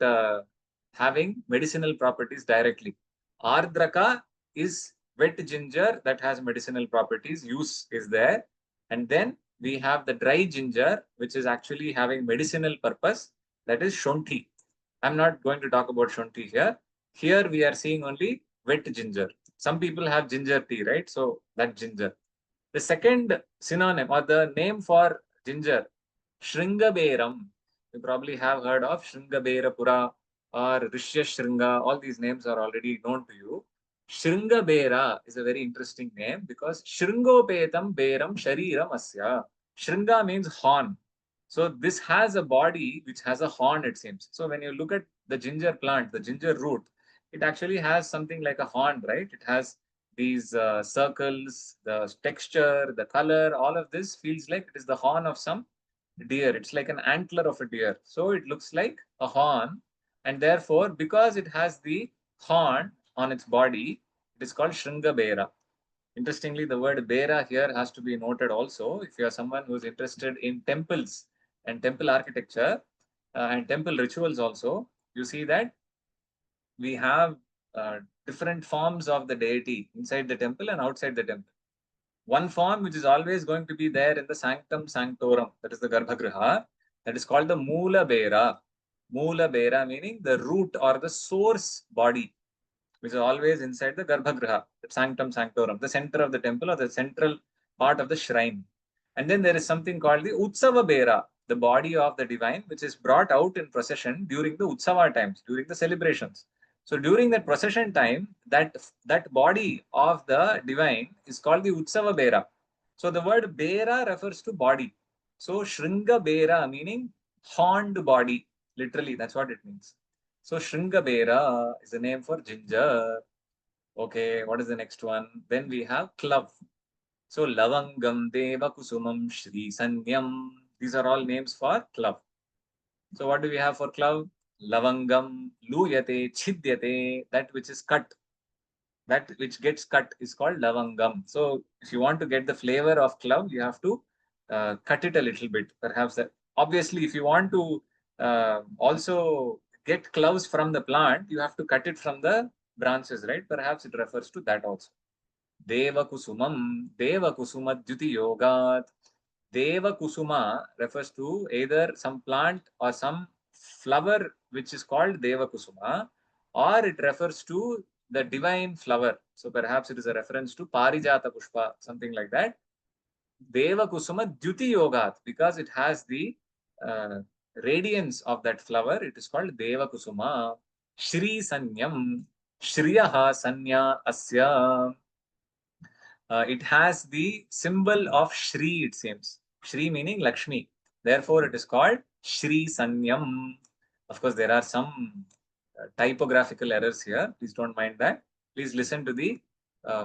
having medicinal properties directly. Ardraka is wet ginger that has medicinal properties. Use is there. And then we have the dry ginger, which is actually having medicinal purpose. That is shonthi. I'm not going to talk about shonthi here. Here we are seeing only wet ginger. Some people have ginger tea, right? So that ginger. The second synonym or the name for ginger, Shringaberam. You probably have heard of Shringaberapura or Rishya Shringa. All these names are already known to you. Shringabera is a very interesting name because Shringopetam Beram Shariram Asya. Shringa means horn. So this has a body which has a horn, it seems. So when you look at the ginger plant, the ginger root, it actually has something like a horn, right? It has these circles, the texture, the color, all of this feels like it is the horn of some deer. It's like an antler of a deer. So it looks like a horn. And therefore, because it has the horn on its body, it is called Shringabera. Interestingly, the word Bera here has to be noted also. If you are someone who is interested in temples and temple architecture and temple rituals also, you see that we have different forms of the deity inside the temple and outside the temple. One form which is always going to be there in the sanctum sanctorum, that is the Garbhagriha, that is called the Moola Bera. Moola Bera meaning the root or the source body, which is always inside the Garbhagriha, the sanctum sanctorum, the center of the temple or the central part of the shrine. And then there is something called the Utsava Bera, the body of the divine, which is brought out in procession during the Utsava times, during the celebrations. So during that procession time, that body of the divine is called the Utsava Bera. So the word Bera refers to body. So Shringa Bera meaning horned body. Literally, that's what it means. So Shringa Bera is the name for ginger. Okay, what is the next one? Then we have clove. So Lavangam, Deva Kusumam, Shri Sanyam. These are all names for clove. So what do we have for clove? Lavangam, Luyate, Chidyate, that which is cut. That which gets cut is called lavangam. So if you want to get the flavor of clove, you have to cut it a little bit. Perhaps that, obviously, if you want to also get cloves from the plant, you have to cut it from the branches, right? Perhaps it refers to that also. Deva Kusumam, Deva Kusuma Dyuti Yogat. Deva Kusuma refers to either some plant or some flower which is called Deva Kusuma, or it refers to the divine flower. So perhaps it is a reference to Parijata Pushpa, something like that. Deva Kusuma Dyuti Yogat, because it has the uh, radiance of that flower, it is called Deva Kusuma. Shri Sanyam, Shriyaha Sanya Asya. It has the symbol of Shri, it seems. Shri meaning Lakshmi. Therefore, it is called Shri Sanyam. Of course, there are some typographical errors here. Please don't mind that. Please listen to the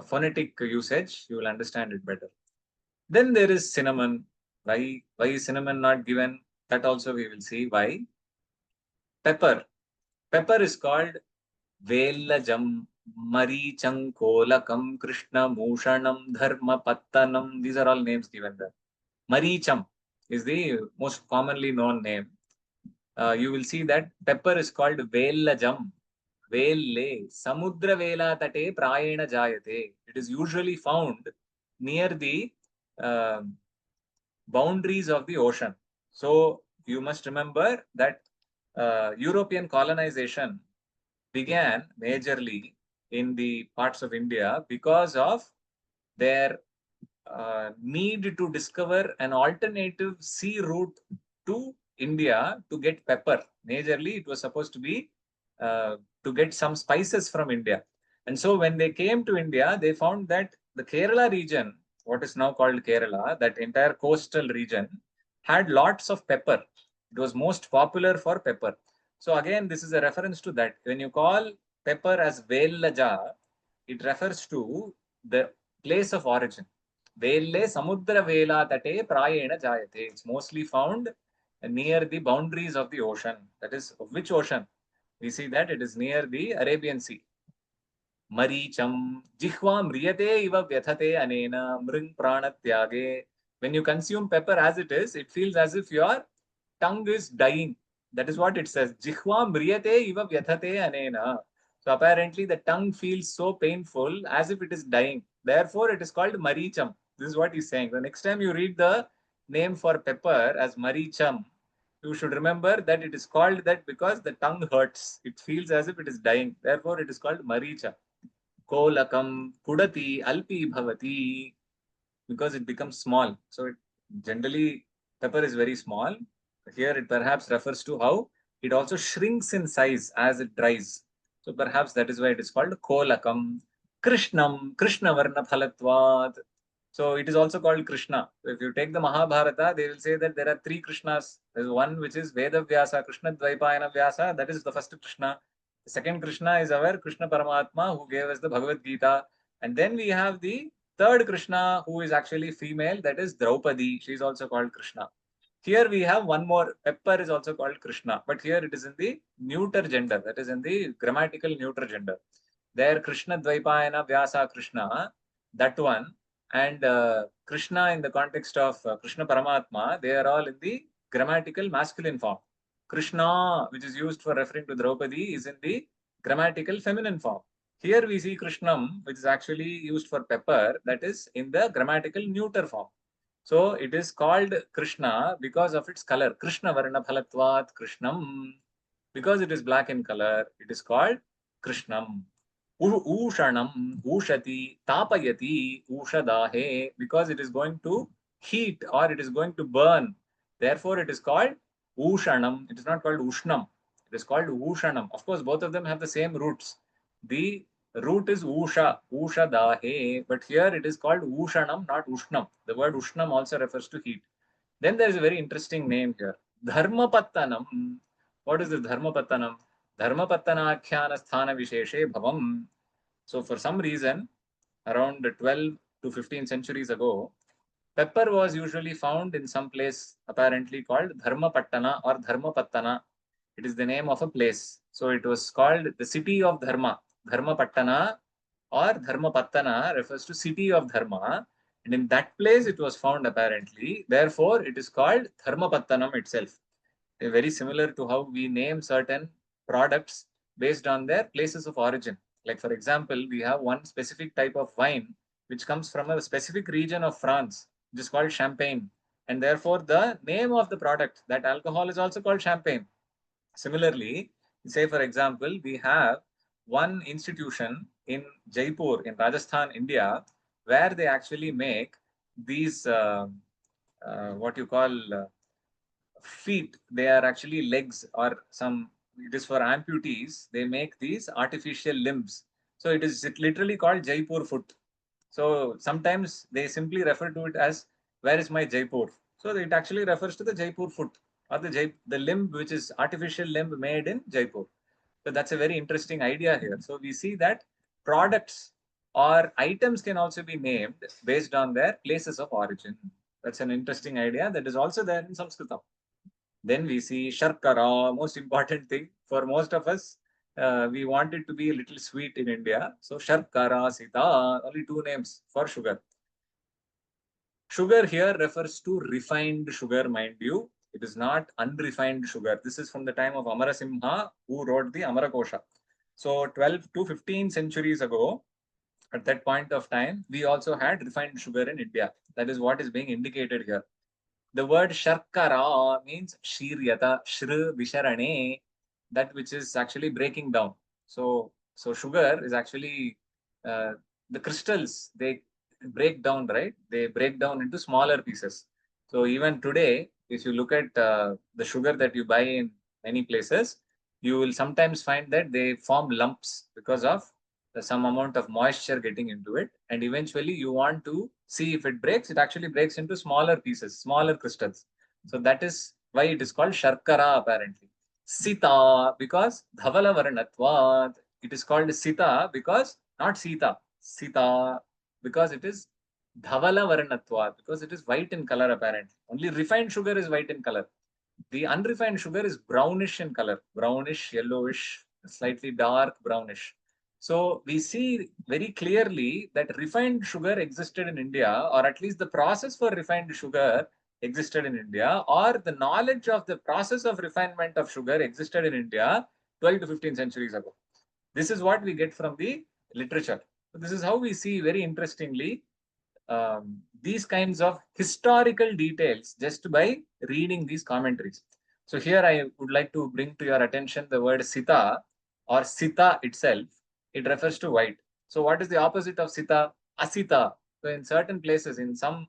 phonetic usage. You will understand it better. Then there is cinnamon. Why is cinnamon not given? That also we will see why. Pepper. Pepper is called Velajam, Maricham, Kolakam, Krishna, Mushanam, Dharma, Pattanam. These are all names given there. Maricham is the most commonly known name. You will see that pepper is called Velajam. Velle, Samudra Vela Tate Prayena Jayate. It is usually found near the uh, boundaries of the ocean. So you must remember that European colonization began majorly in the parts of India because of their need to discover an alternative sea route to India to get pepper. Majorly, it was supposed to be to get some spices from India. And so when they came to India, they found that the Kerala region what is now called Kerala, that entire coastal region had lots of pepper. It was most popular for pepper. So again, this is a reference to that. When you call pepper as Velaja, it refers to the place of origin. Velle Samudra Vela Tate Prayena Jayate. It's mostly found near the boundaries of the ocean. That is, of which ocean? We see that it is near the Arabian Sea. Maricham, Jihva Mriyate Iva Vyathate Anena, Mring Pranatyage. When you consume pepper as it feels as if your tongue is dying. That is what it says. Jihva Mriyate Iva Vyathate Anena. So apparently the tongue feels so painful as if it is dying. Therefore, it is called Maricham. This is what he's saying. The next time you read the name for pepper as Maricham, you should remember that it is called that because the tongue hurts. It feels as if it is dying. Therefore, it is called Maricha. Kolakam, Pudati, Alpi Bhavati, because it becomes small. So it, generally, pepper is very small. Here it perhaps refers to how it also shrinks in size as it dries. So perhaps that is why it is called Kolakam. Krishnam, Krishna Varna Phalatvad. So it is also called Krishna. If you take the Mahabharata, they will say that there are three Krishnas. There is one which is Veda Vyasa, Krishna Dvaipayana Vyasa, that is the first Krishna. The second Krishna is our Krishna Paramatma who gave us the Bhagavad Gita. And then we have the third Krishna who is actually female, that is Draupadi. She is also called Krishna. Here we have one more. Pepper is also called Krishna, but here it is in the neuter gender, that is in the grammatical neuter gender. There Krishna Dvaipayana Vyasa Krishna, that one, and Krishna in the context of Krishna Paramatma, they are all in the grammatical masculine form. Krishna, which is used for referring to Draupadi, is in the grammatical feminine form. Here we see Krishnam, which is actually used for pepper, that is in the grammatical neuter form. So it is called Krishna because of its color. Krishna Varna Phalatvat Krishnam. Because it is black in color, it is called Krishnam. Ushanam, Ushati, Tapayati, Ushadahe, because it is going to heat or it is going to burn. Therefore, it is called Ushanam. It is not called Ushnam. It is called Ushanam. Of course, both of them have the same roots. The root is Usha, Ushadahe, but here it is called Ushanam, not Ushnam. The word Ushnam also refers to heat. Then there is a very interesting name here. Dharmapattanam. What is this Dharmapattanam? Dharmapattanaakhyana sthana visheshe bhavam. So for some reason, around 12 to 15 centuries ago, pepper was usually found in some place apparently called Dharmapattana or Dharmapattana. It is the name of a place. So it was called the city of Dharma. Dharmapattana or Dharmapattana refers to city of Dharma. And in that place it was found apparently. Therefore, it is called Dharmapattanam itself. Very similar to how we name certain products based on their places of origin. Like, for example, we have one specific type of wine which comes from a specific region of France, which is called champagne. And therefore, the name of the product, that alcohol, is also called champagne. Similarly, say, for example, we have one institution in Jaipur, in Rajasthan, India, where they actually make these, what you call, feet. They are actually legs or some, it is for amputees. They make these artificial limbs. So it literally called Jaipur foot. So sometimes they simply refer to it as, where is my Jaipur? So it actually refers to the Jaipur foot or the limb, which is artificial limb made in Jaipur. So that's a very interesting idea here. So we see that products or items can also be named based on their places of origin. That's an interesting idea that is also there in Sanskrit. Then we see Sharkara, most important thing for most of us. We want it to be a little sweet in India. So Sharkara, Sita, only two names for sugar. Sugar here refers to refined sugar, mind you. It is not unrefined sugar. This is from the time of Amarasimha, who wrote the Amarakosha. So 12 to 15 centuries ago, at that point of time, we also had refined sugar in India. That is what is being indicated here. The word sharkara means shiryata, shru visharane, that which is actually breaking down. So sugar is actually the crystals, they break down, right? They break down into smaller pieces. So even today, if you look at the sugar that you buy in many places, you will sometimes find that they form lumps because of some amount of moisture getting into it. And eventually you want to See, if it breaks, it actually breaks into smaller pieces, smaller crystals. So that is why it is called Sharkara apparently. Sita, because Dhavala Varnatvad. It is called Sita because, not Sita, Sita, because it is Dhavala Varnatvad, because it is white in color apparently. Only refined sugar is white in color. The unrefined sugar is brownish in color, brownish, yellowish, slightly dark brownish. So we see very clearly that refined sugar existed in India, or at least the process for refined sugar existed in India, or the knowledge of the process of refinement of sugar existed in India 12 to 15 centuries ago. This is what we get from the literature. So this is how we see very interestingly these kinds of historical details just by reading these commentaries. So here I would like to bring to your attention the word Sita or Sita itself. It refers to white. So what is the opposite of Sita? Asita. So in certain places, in some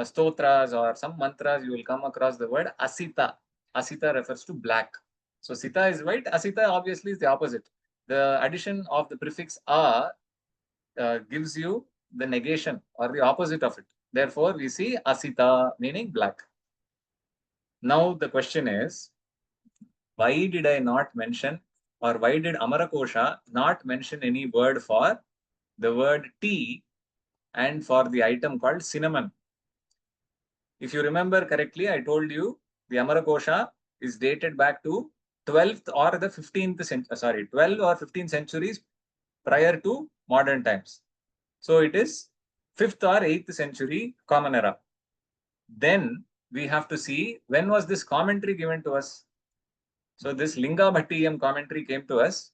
stotras or some mantras, you will come across the word Asita. Asita refers to black. So Sita is white. Asita obviously is the opposite. The addition of the prefix A gives you the negation or the opposite of it. Therefore, we see asita meaning black. Now the question is, why did I not mention, or why did Amarakosha not mention any word for the word tea and for the item called cinnamon? If you remember correctly, I told you the Amarakosha is dated back to 12th or the 15th century, 12 or 15 centuries prior to modern times. So it is 5th or 8th century Common Era. Then we have to see when was this commentary given to us. So this Linga Bhattiyam commentary came to us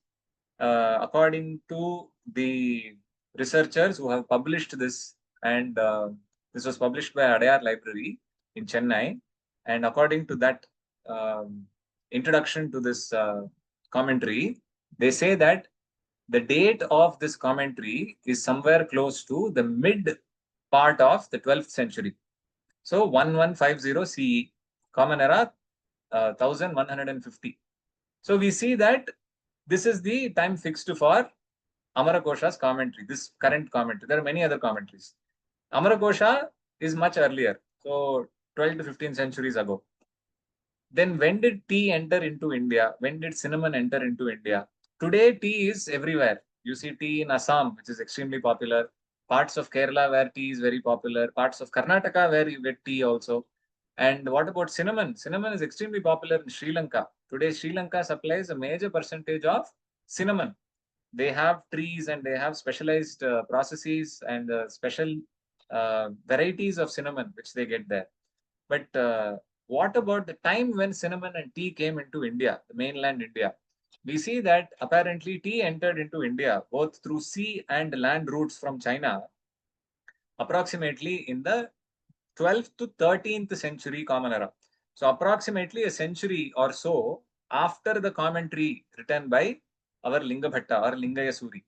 according to the researchers who have published this, and this was published by Adayar Library in Chennai. And according to that um, introduction to this commentary, they say that the date of this commentary is somewhere close to the mid part of the 12th century. So 1150 CE, Common Era 1150. So we see that this is the time fixed for Amarakosha's commentary, this current commentary. There are many other commentaries. Amarakosha is much earlier, so 12 to 15 centuries ago. Then when did tea enter into India? When did cinnamon enter into India? Today, tea is everywhere. You see tea in Assam, which is extremely popular. Parts of Kerala where tea is very popular. Parts of Karnataka where you get tea also. And what about cinnamon? Cinnamon is extremely popular in Sri Lanka. Today, Sri Lanka supplies a major percentage of cinnamon. They have trees and they have specialized processes and special varieties of cinnamon which they get there. But what about the time when cinnamon and tea came into India, the mainland India? We see that apparently tea entered into India both through sea and land routes from China, approximately in the 12th to 13th century Common Era. So, approximately a century or so after the commentary written by our Lingabhatta or Lingayasuri.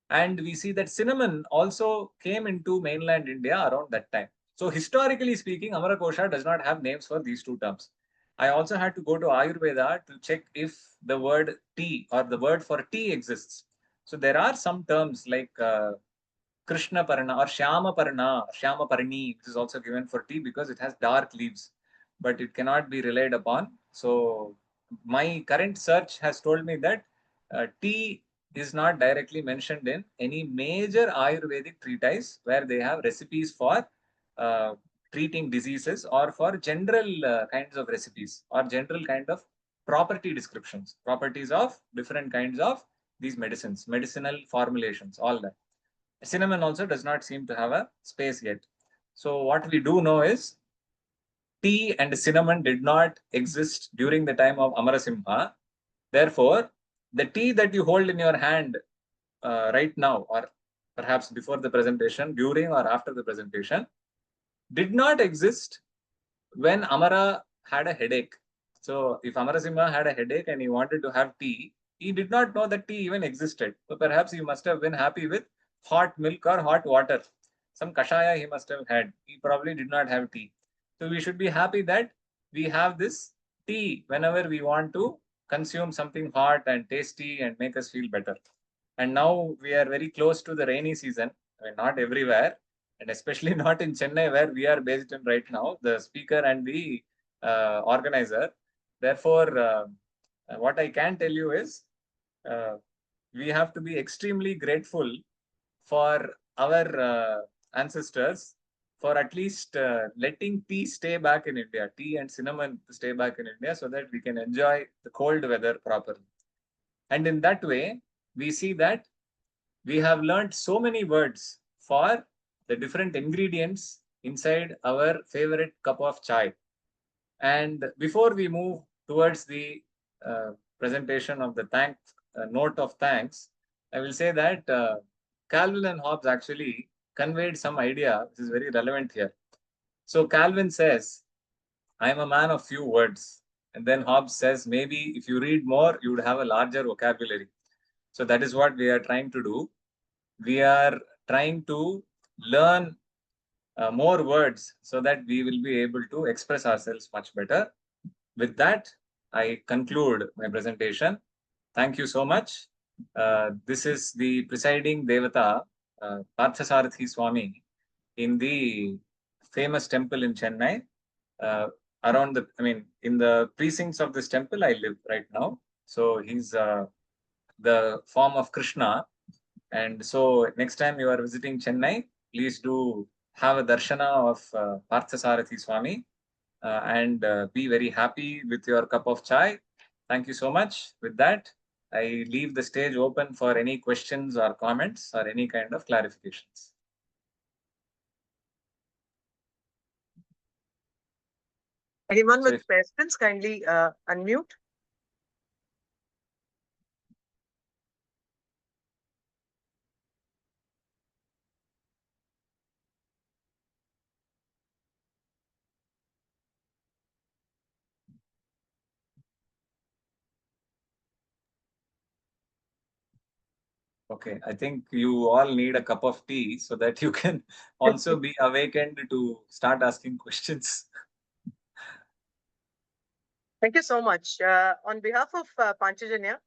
And we see that cinnamon also came into mainland India around that time. So historically speaking, Amarakosha does not have names for these two terms. I also had to go to Ayurveda to check if the word tea or the word for tea exists. So there are some terms like Krishna Parna or Shyama Parna, Shyama Parni, which is also given for tea because it has dark leaves, but it cannot be relied upon. So my current search has told me that tea is not directly mentioned in any major Ayurvedic treatise where they have recipes for uh, treating diseases or for general kinds of recipes or general kind of property descriptions, properties of different kinds of these medicines, medicinal formulations, all that. Cinnamon also does not seem to have a space yet. So what we do know is tea and cinnamon did not exist during the time of Amarasimha. Therefore, the tea that you hold in your hand right now, or perhaps before the presentation, during or after the presentation, did not exist when Amara had a headache. So if Amarasimha had a headache and he wanted to have tea, he did not know that tea even existed. So perhaps he must have been happy with hot milk or hot water. Some kashaya he must have had. He probably did not have tea. So we should be happy that we have this tea whenever we want to consume something hot and tasty and make us feel better. And now we are very close to the rainy season. I mean, not everywhere, and especially not in Chennai, where we are based in right now, the speaker and the organizer. Therefore, what I can tell you is we have to be extremely grateful for our ancestors for at least letting tea stay back in India, tea and cinnamon stay back in India, so that we can enjoy the cold weather properly. And in that way, we see that we have learned so many words for the different ingredients inside our favorite cup of chai. And before we move towards the presentation of the note of thanks, I will say that Calvin and Hobbes actually conveyed some idea which is very relevant here. So Calvin says, I am a man of few words. And then Hobbes says, maybe if you read more, you would have a larger vocabulary. So that is what we are trying to do. We are trying to learn more words so that we will be able to express ourselves much better. With that, I conclude my presentation. Thank you so much. This is the presiding Devata, Parthasarathi Swami, in the famous temple in Chennai. In the precincts of this temple, I live right now. So he's the form of Krishna. And so next time you are visiting Chennai, please do have a darshana of Parthasarathi Swami and be very happy with your cup of chai. Thank you so much. With that, I leave the stage open for any questions or comments or any kind of clarifications. Anyone with questions, kindly unmute. Okay, I think you all need a cup of tea so that you can also be awakened to start asking questions. Thank you so much. On behalf of Panchajanya,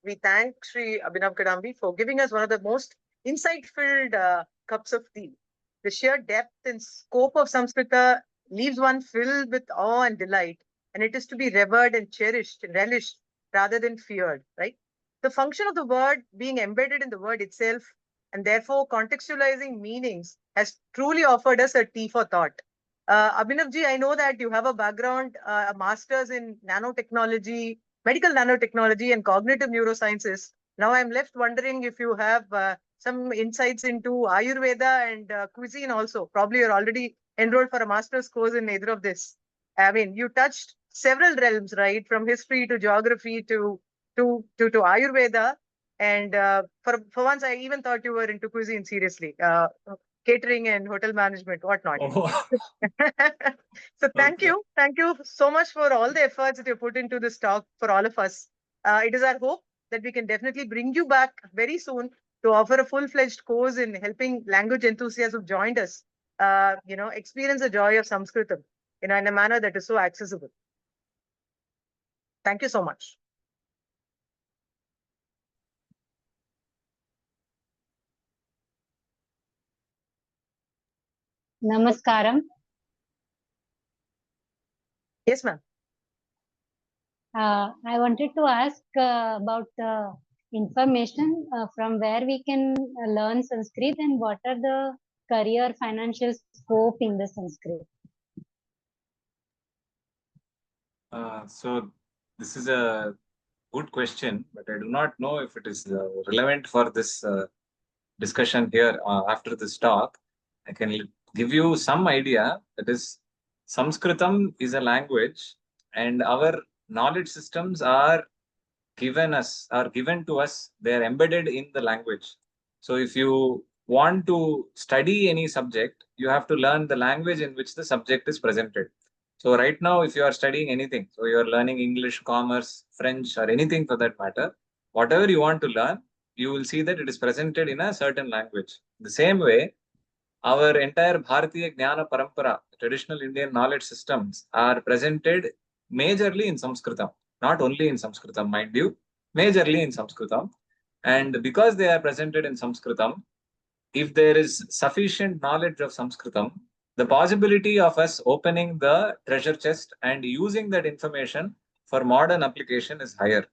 we thank Sri Abinav Kadambi for giving us one of the most insight-filled cups of tea. The sheer depth and scope of Sanskrita leaves one filled with awe and delight, and it is to be revered and cherished and relished rather than feared, right? The function of the word being embedded in the word itself and therefore contextualizing meanings has truly offered us a tea for thought. Abhinavji, I know that you have a background, a master's in nanotechnology, medical nanotechnology, and cognitive neurosciences. Now I'm left wondering if you have some insights into Ayurveda and cuisine also. Probably you're already enrolled for a master's course in either of this. I mean, you touched several realms, right? From history to geography to Ayurveda. And for once, I even thought you were into cuisine seriously. Catering and hotel management, whatnot. Oh. So thank you. Thank you so much for all the efforts that you put into this talk for all of us. It is our hope that we can definitely bring you back very soon to offer a full-fledged course in helping language enthusiasts who've joined us, experience the joy of Sanskritam, in a manner that is so accessible. Thank you so much. Namaskaram. Yes, ma'am. I wanted to ask about the information from where we can learn Sanskrit and what are the career financial scope in the Sanskrit. So this is a good question, but I do not know if it is relevant for this discussion here after this talk. I can give you some idea. That is, Sanskritam is a language, and our knowledge systems are given to us. They are embedded in the language. So if you want to study any subject, you have to learn the language in which the subject is presented. So right now, if you are studying anything, so you are learning English, commerce, French, or anything for that matter, whatever you want to learn, you will see that it is presented in a certain language. The same way, our entire Bharatiya Jnana Parampara, traditional Indian knowledge systems, are presented majorly in Sanskritam. Not only in Sanskritam, mind you, majorly in Sanskritam. And because they are presented in Sanskritam, if there is sufficient knowledge of Sanskritam, the possibility of us opening the treasure chest and using that information for modern application is higher.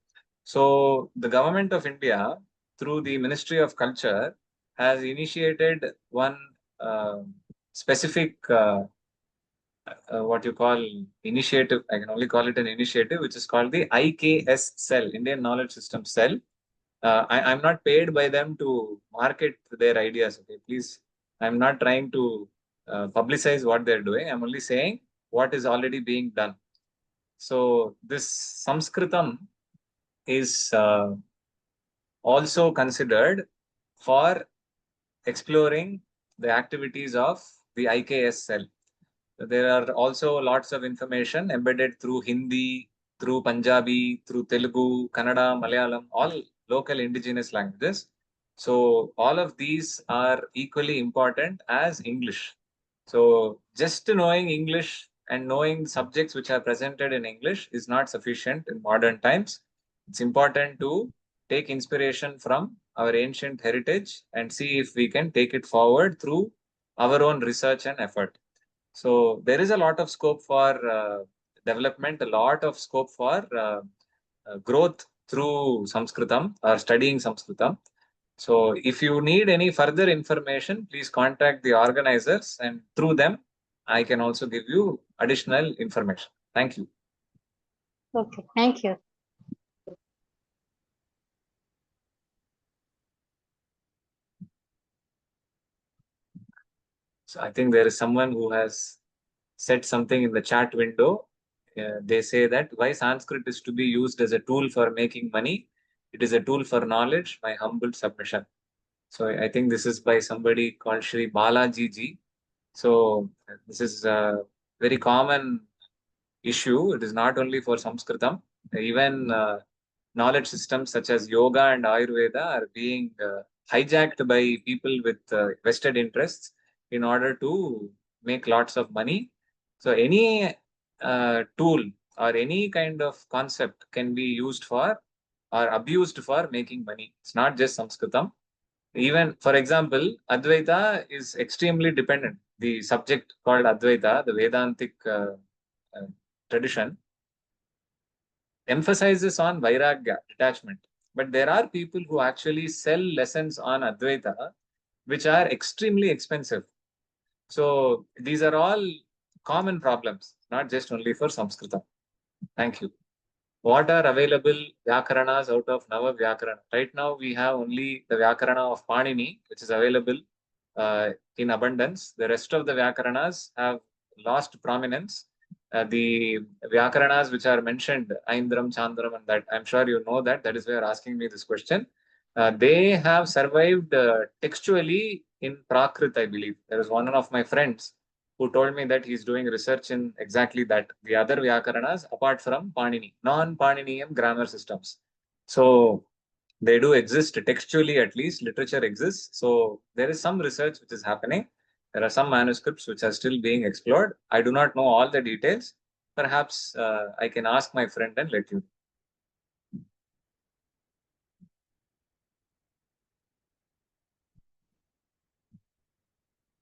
So the government of India, through the Ministry of Culture, has initiated one specific what you call initiative. I can only call it an initiative, which is called the IKS cell, Indian Knowledge System cell. I'm not paid by them to market their ideas. Okay, please. I'm not trying to publicize what they're doing. I'm only saying what is already being done. So this Sanskritam is also considered for exploring the activities of the IKS cell. There are also lots of information embedded through Hindi, through Punjabi, through Telugu, Kannada, Malayalam, all local indigenous languages. So all of these are equally important as English. So just knowing English and knowing subjects which are presented in English is not sufficient in modern times. It's important to take inspiration from our ancient heritage and see if we can take it forward through our own research and effort. So there is a lot of scope for development, a lot of scope for growth through Sanskritam or studying Sanskritam. So if you need any further information, please contact the organizers, and through them, I can also give you additional information. Thank you. Okay, thank you. So I think there is someone who has said something in the chat window. They say that why Sanskrit is to be used as a tool for making money. It is a tool for knowledge, my humble submission. So I think this is by somebody called Shri Balaji ji. So this is a very common issue. It is not only for Sanskritam. Even knowledge systems such as yoga and Ayurveda are being hijacked by people with vested interests in order to make lots of money. So any tool or any kind of concept can be used for or abused for making money. It's not just Sanskritam. Even, for example, Advaita is extremely dependent. The subject called Advaita, the Vedantic tradition, emphasizes on Vairagya, detachment. But there are people who actually sell lessons on Advaita, which are extremely expensive. So these are all common problems, not just only for Sanskritam. Thank you. What are available Vyakaranas out of Nava Vyakarana? Right now, we have only the Vyakarana of Panini, which is available in abundance. The rest of the Vyakaranas have lost prominence. The Vyakaranas which are mentioned, Aindram, Chandram, and that, I'm sure you know that. That is why you're asking me this question. They have survived textually in Prakrit, I believe. There is one of my friends who told me that he's doing research in exactly that, the other Vyakaranas apart from Panini, non-Paniniyam grammar systems. So they do exist textually, at least literature exists. So there is some research which is happening. There are some manuscripts which are still being explored. I do not know all the details. Perhaps I can ask my friend and let you know.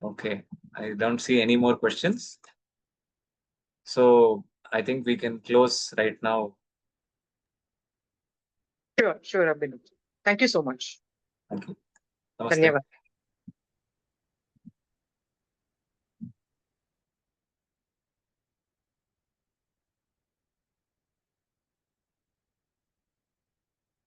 Okay, I don't see any more questions. So I think we can close right now. Sure, Abhinav. Thank you so much. Thank you. Namaste. Dhanyavad.